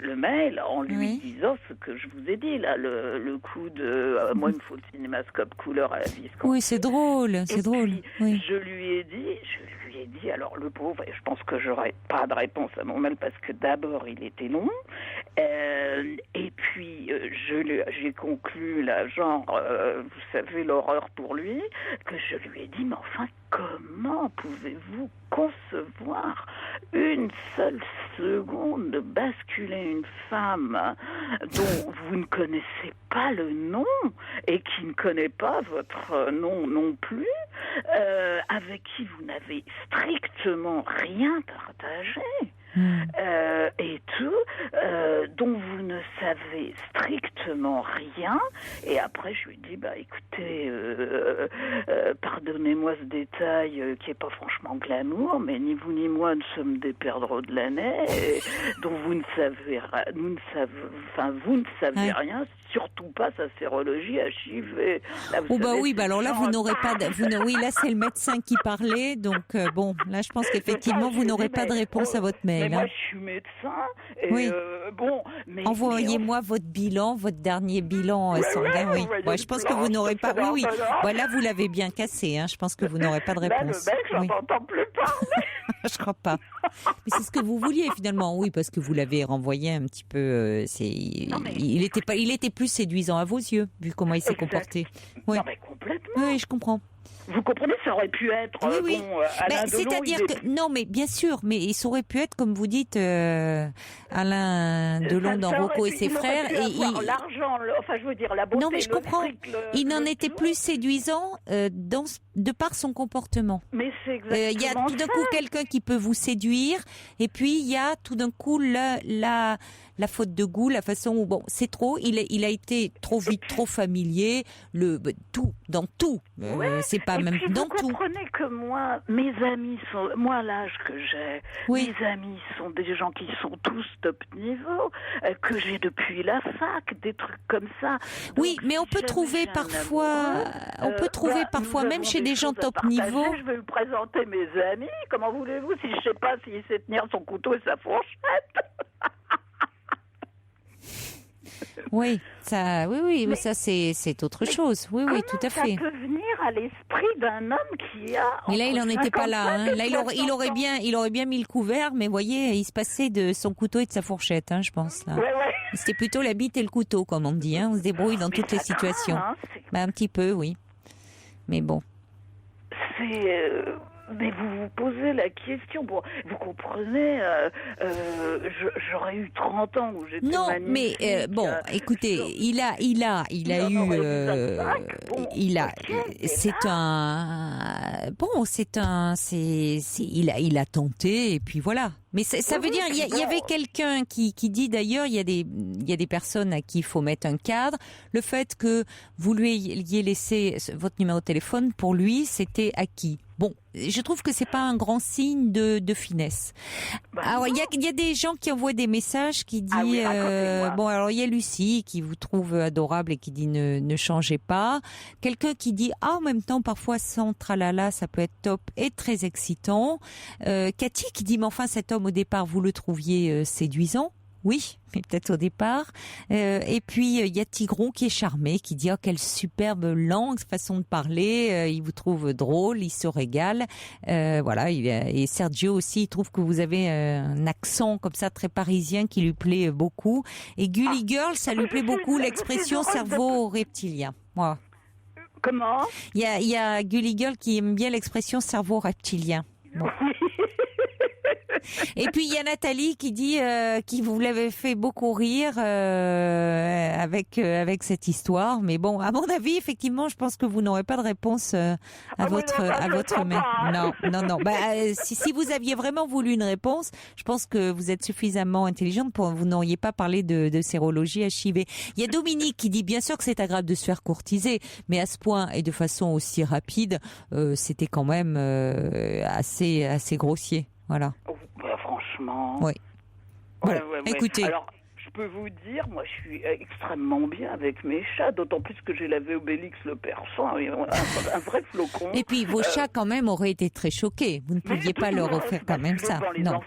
le mail en lui disant ce que je vous ai dit, là, le coup de moi, il me faut le cinémascope couleur à la Visconti. Oui, c'est drôle, c'est drôle. Puis, je lui ai dit, alors le pauvre, je pense que j'aurais pas de réponse à mon mail parce que d'abord il était long, et puis j'ai conclu là, genre, vous savez l'horreur pour lui, que je lui ai dit, mais enfin comment pouvez-vous concevoir une seule seconde de basculer une femme dont vous ne connaissez pas le nom et qui ne connaît pas votre nom non plus, avec qui vous n'avez strictement rien partagé, et tout, dont vous ne savez strictement rien. Et après, je lui dis, écoutez, pardonnez-moi ce détail qui est pas franchement glamour, mais ni vous ni moi ne sommes des perdreaux de l'année, dont vous ne savez rien, surtout pas sa sérologie HIV. Là, alors là, vous n'aurez pas oui, là, c'est le médecin qui parlait, donc bon, là, je pense qu'effectivement, vous n'aurez pas de réponse à votre mail. Mais moi, je suis médecin, et envoyez-moi votre bilan, votre dernier bilan sanguin, je pense que vous n'aurez pas... Oui. Là, vous l'avez bien cassé, je pense que vous n'aurez pas de réponse. Là, le mec, j'entends plus parler. Je crois pas. Mais c'est ce que vous vouliez, finalement, oui, parce que vous l'avez renvoyé un petit peu... Il était plus séduisant à vos yeux, vu comment il s'est comporté. Oui. Non, mais complètement. Oui, je comprends. Vous comprenez, ça aurait pu être Alain Delon. C'est-à-dire que non, mais bien sûr, mais ça aurait pu être, comme vous dites, Alain Delon dans Rocco et ses frères. L'argent, je veux dire la beauté. Non, mais je comprends. Il n'en était plus séduisant de par son comportement. Mais c'est exactement. Il y a tout d'un coup quelqu'un qui peut vous séduire, et puis il y a tout d'un coup la faute de goût, la façon où c'est trop. Il a été trop vite, trop familier. Dans tout. C'est pas même dans tout. Vous comprenez que moi, mes amis sont, l'âge que j'ai, mes amis sont des gens qui sont tous top niveau, que j'ai depuis la fac, des trucs comme ça. Donc, oui, mais on peut trouver parfois, même chez des gens top niveau. Je vais vous présenter mes amis. Comment voulez-vous si je sais pas s'il sait tenir son couteau et sa fourchette? Oui, mais ça c'est autre chose. Oui, tout à fait. Ça peut venir à l'esprit d'un homme qui a. Mais là, il n'en était pas là. Là, il aurait bien mis le couvert, mais voyez, il se passait de son couteau et de sa fourchette, je pense. Là. Ouais. C'était plutôt la bite et le couteau, comme on dit. On se débrouille dans toutes les situations. Un petit peu, oui. Mais bon. Mais vous vous posez la question, vous comprenez, j'aurais eu 30 ans où j'étais magnifique. Non, mais écoutez, il a tenté, et puis voilà. Mais ça veut dire, il y avait quelqu'un qui dit d'ailleurs, il y a des personnes à qui il faut mettre un cadre. Le fait que vous lui ayez laissé votre numéro de téléphone, pour lui, c'était acquis. Bon, je trouve que c'est pas un grand signe de finesse. Alors, il y a des gens qui envoient des messages qui disent, alors il y a Lucie qui vous trouve adorable et qui dit ne changez pas. Quelqu'un qui dit, en même temps, parfois sans tralala, ça peut être top et très excitant. Cathy qui dit, mais enfin, cet homme au départ, vous le trouviez séduisant? Oui, mais peut-être au départ. Et puis, il y a Tigron qui est charmé, qui dit « Oh, quelle superbe langue, façon de parler, il vous trouve drôle, il se régale. » Voilà, et Sergio aussi, il trouve que vous avez un accent comme ça très parisien qui lui plaît beaucoup. Et Gully Girl, ça lui plaît beaucoup, l'expression cerveau reptilien. Voilà. Comment ? Il y a Gully Girl qui aime bien l'expression cerveau reptilien. Bon. Et puis il y a Nathalie qui dit qui vous l'avez fait beaucoup rire avec cette histoire, mais bon, à mon avis, effectivement, je pense que vous n'aurez pas de réponse à votre mail. Non. Si vous aviez vraiment voulu une réponse, je pense que vous êtes suffisamment intelligente pour vous n'auriez pas parlé de sérologie HIV. Il y a Dominique qui dit bien sûr que c'est agréable de se faire courtiser, mais à ce point et de façon aussi rapide, c'était quand même assez grossier. Voilà. Franchement. Oui. Voilà. Ouais. Écoutez. Alors, je peux vous dire, moi, je suis extrêmement bien avec mes chats, d'autant plus que j'ai lavé Obélix le persan, un vrai flocon. Et puis, vos chats, quand même, auraient été très choqués. Vous ne pouviez pas leur offrir quand même ça. Les enfants ?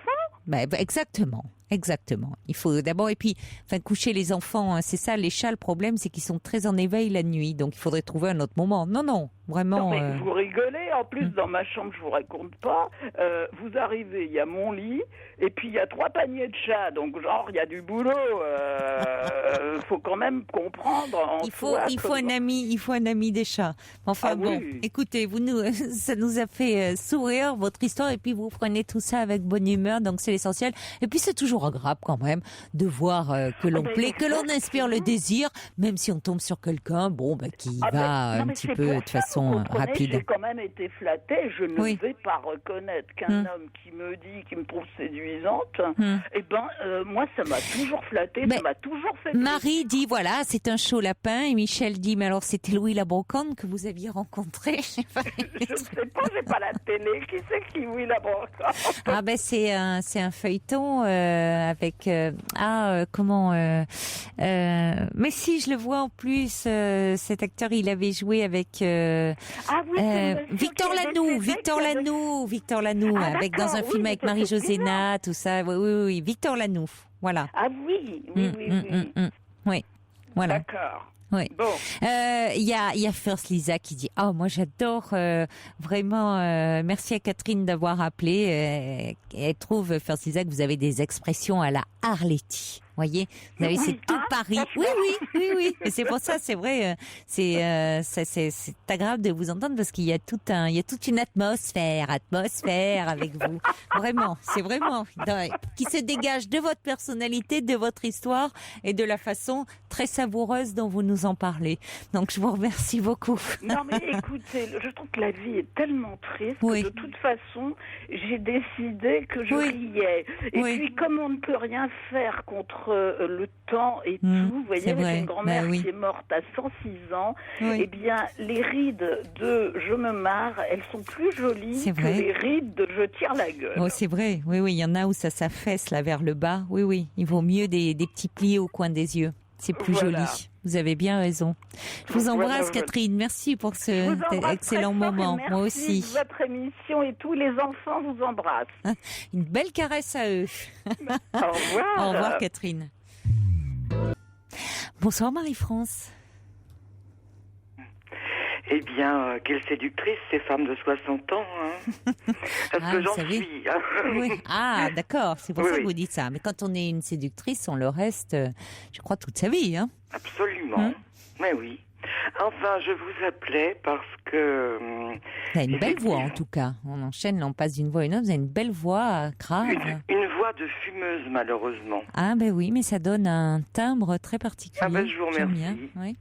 Exactement. Exactement. Il faut d'abord, et puis, coucher les enfants, c'est ça, les chats, le problème, c'est qu'ils sont très en éveil la nuit, donc il faudrait trouver un autre moment. Non, vraiment. Non, mais vous rigolez, en plus, dans ma chambre, je vous raconte pas, vous arrivez, il y a mon lit, et puis il y a 3 paniers de chats, donc genre, il y a du boulot, faut quand même comprendre. Il faut un ami des chats. Enfin oui. Écoutez, ça nous a fait sourire, votre histoire, et puis vous prenez tout ça avec bonne humeur, donc c'est l'essentiel. Et puis c'est toujours agréable quand même de voir que l'on plaît, que l'on inspire le désir, même si on tombe sur quelqu'un, qui va un petit peu de toute façon rapide. J'ai quand même été flattée. Je ne vais pas reconnaître qu'un homme qui me trouve séduisante, moi ça m'a toujours flattée, ça m'a toujours fait plaisir. Marie dit voilà, c'est un chaud lapin, et Michel dit mais alors c'était Louis la Brocante que vous aviez rencontré. Je ne sais pas, j'ai pas la télé. Qui c'est qui Louis la Brocante? Ah c'est un feuilleton avec mais si je le vois en plus, cet acteur il avait joué avec Victor Lanoux, avec dans un film avec Marie-Josée Natt, tout ça. Oui, Victor Lanoux. Voilà. Ah oui. Oui, voilà. D'accord. Oui. Bon. Il y a First Lisa qui dit moi j'adore vraiment merci à Catherine d'avoir appelé. Elle trouve First Lisa que vous avez des expressions à la Arletty. Voyez, vous avez c'est tout Paris. Oui. Et c'est pour ça, c'est vrai, c'est agréable de vous entendre parce qu'il y a toute une atmosphère avec vous. Vraiment, c'est vraiment qui se dégage de votre personnalité, de votre histoire et de la façon très savoureuse dont vous nous en parlez. Donc je vous remercie beaucoup. Non mais écoutez, je trouve que la vie est tellement triste que de toute façon, j'ai décidé que je riais. Et puis comme on ne peut rien faire contre le temps et tout, vous voyez, j'ai une grand-mère qui est morte à 106 ans, eh bien, les rides de « je me marre », elles sont plus jolies que les rides de « je tire la gueule ». Oh, c'est vrai, oui, il y en a où ça s'affaisse là vers le bas, oui, il vaut mieux des petits plis au coin des yeux, c'est plus joli. Vous avez bien raison. Je vous embrasse, Catherine. Merci pour ce excellent moment. Moi aussi. Merci de votre émission et tous les enfants vous embrassent. Une belle caresse à eux. Au revoir. Au revoir, Catherine. Bonsoir, Marie-France. Eh bien, quelle séductrice, ces femmes de 60 ans. Parce que j'en suis. Oui. Ah, d'accord. C'est pour ça que vous dites ça. Mais quand on est une séductrice, on le reste, je crois, toute sa vie. Absolument. Mais oui. Enfin, je vous appelais parce que... Vous avez une belle voix, en tout cas. On enchaîne, là, on passe d'une voix à une autre. Vous avez une belle voix grave. Une voix de fumeuse, malheureusement. Ah, oui, mais ça donne un timbre très particulier. Ah, je vous remercie. Oui.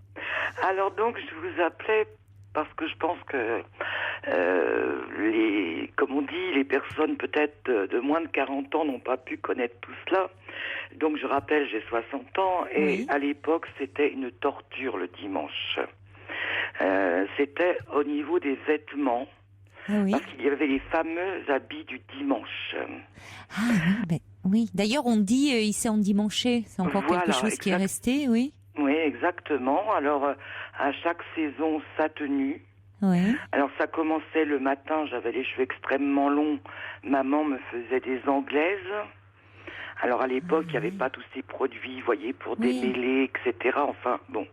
Alors, donc, je vous appelais parce que je pense que comme on dit, les personnes peut-être de moins de 40 ans n'ont pas pu connaître tout cela. Donc je rappelle, j'ai 60 ans et à l'époque c'était une torture le dimanche. C'était au niveau des vêtements. Parce qu'il y avait les fameux habits du dimanche. Oui. D'ailleurs on dit il s'est endimanché, c'est encore quelque chose qui est resté, oui. Oui, exactement. Alors, à chaque saison, sa tenue. Oui. Alors, ça commençait le matin, j'avais les cheveux extrêmement longs. Maman me faisait des anglaises. Alors, à l'époque, il n'y avait pas tous ces produits, vous voyez, pour démêler, etc. Enfin, bon,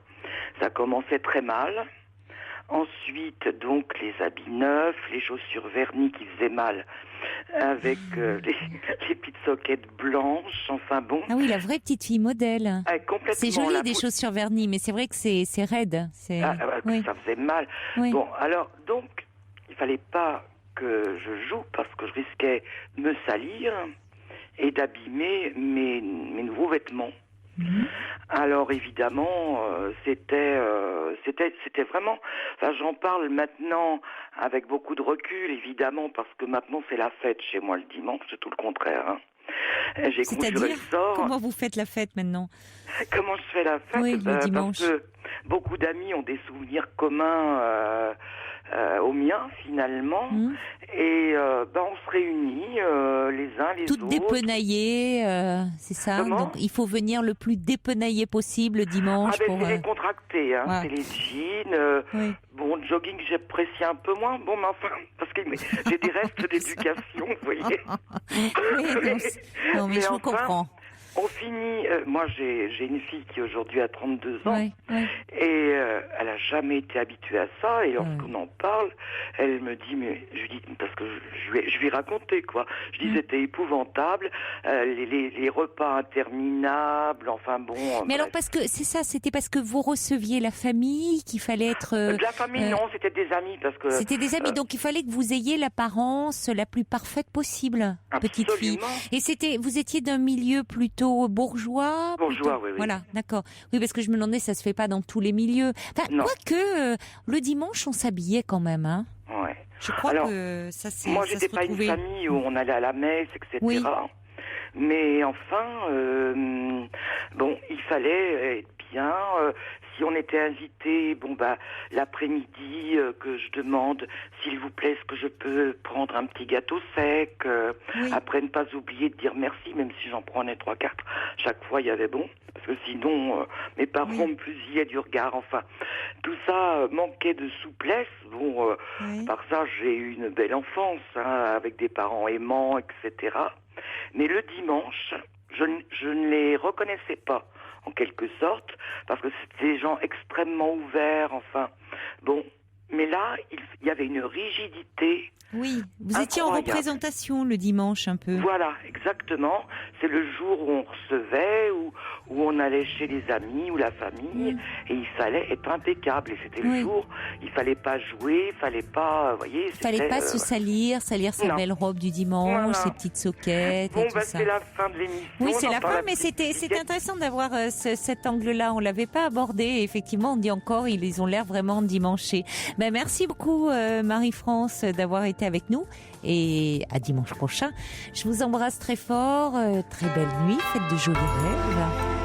ça commençait très mal. Ensuite, donc, les habits neufs, les chaussures vernies qui faisaient mal, avec les petites soquettes blanches, enfin bon. Ah oui, la vraie petite fille modèle. Complètement. C'est joli des chaussures vernies, mais c'est vrai que c'est raide. Ça faisait mal. Oui. Bon, alors, donc, il fallait pas que je joue parce que je risquais de me salir et d'abîmer mes nouveaux vêtements. Alors évidemment, c'était vraiment. Enfin, j'en parle maintenant avec beaucoup de recul, évidemment, parce que maintenant c'est la fête chez moi le dimanche, c'est tout le contraire. J'ai conjuré le sort. Comment vous faites la fête maintenant? Comment je fais la fête? Le dimanche. Parce que beaucoup d'amis ont des souvenirs communs aux miens finalement, et on se réunit les uns les autres. Toutes dépenaillées, c'est ça. Donc il faut venir le plus dépenaillé possible le dimanche. C'est les contractés, c'est les jeans. Bon, jogging j'apprécie un peu moins. Bon, mais enfin, parce que j'ai des restes d'éducation, vous voyez. Non, mais je vous comprends. On finit, moi j'ai une fille qui aujourd'hui a 32 ans, et elle a jamais été habituée à ça, et lorsqu'on en parle, elle me dit, mais je lui dis, parce que je lui racontais quoi, je dis c'était épouvantable, les repas interminables, enfin bon. Mais alors parce que c'est ça, c'était parce que vous receviez la famille qu'il fallait être... de la famille non, c'était des amis, parce que... C'était des amis, donc il fallait que vous ayez l'apparence la plus parfaite possible, petite fille. Et vous étiez d'un milieu plutôt bourgeois. Bourgeois, oui. Voilà, d'accord. Oui, parce que je me demandais, ça se fait pas dans tous les milieux. Enfin, quoique le dimanche, on s'habillait quand même, hein. Ouais. Je crois que ça c'est. Moi, j'étais pas une famille où on allait à la messe, etc. Oui. Mais enfin, bon, il fallait être bien. Si on était invité, l'après-midi, que je demande, s'il vous plaît, est-ce que je peux prendre un petit gâteau sec, après ne pas oublier de dire merci, même si j'en prenais 3-4, chaque fois il y avait bon, parce que sinon mes parents me fusillaient du regard, enfin, tout ça manquait de souplesse. Bon, par ça j'ai eu une belle enfance, hein, avec des parents aimants, etc. Mais le dimanche, je ne les reconnaissais pas, en quelque sorte, parce que c'était des gens extrêmement ouverts, enfin, bon, mais là, il y avait une rigidité. Oui, vous étiez en représentation le dimanche un peu. Voilà, exactement. C'est le jour où on recevait, où on allait chez les amis ou la famille, et il fallait être impeccable. Et c'était le jour, il fallait pas jouer, il fallait pas, vous voyez. Il fallait pas se salir sa belle robe du dimanche, ses petites soquettes. Bon, et tout ça. C'est la fin de l'émission. Oui, c'est la fin, mais c'était intéressant d'avoir cet angle-là. On l'avait pas abordé. Et effectivement, on dit encore, ils ont l'air vraiment dimanchés. Merci beaucoup, Marie-France, d'avoir été avec nous, et à dimanche prochain. Je vous embrasse très fort, très belle nuit, faites de jolis rêves.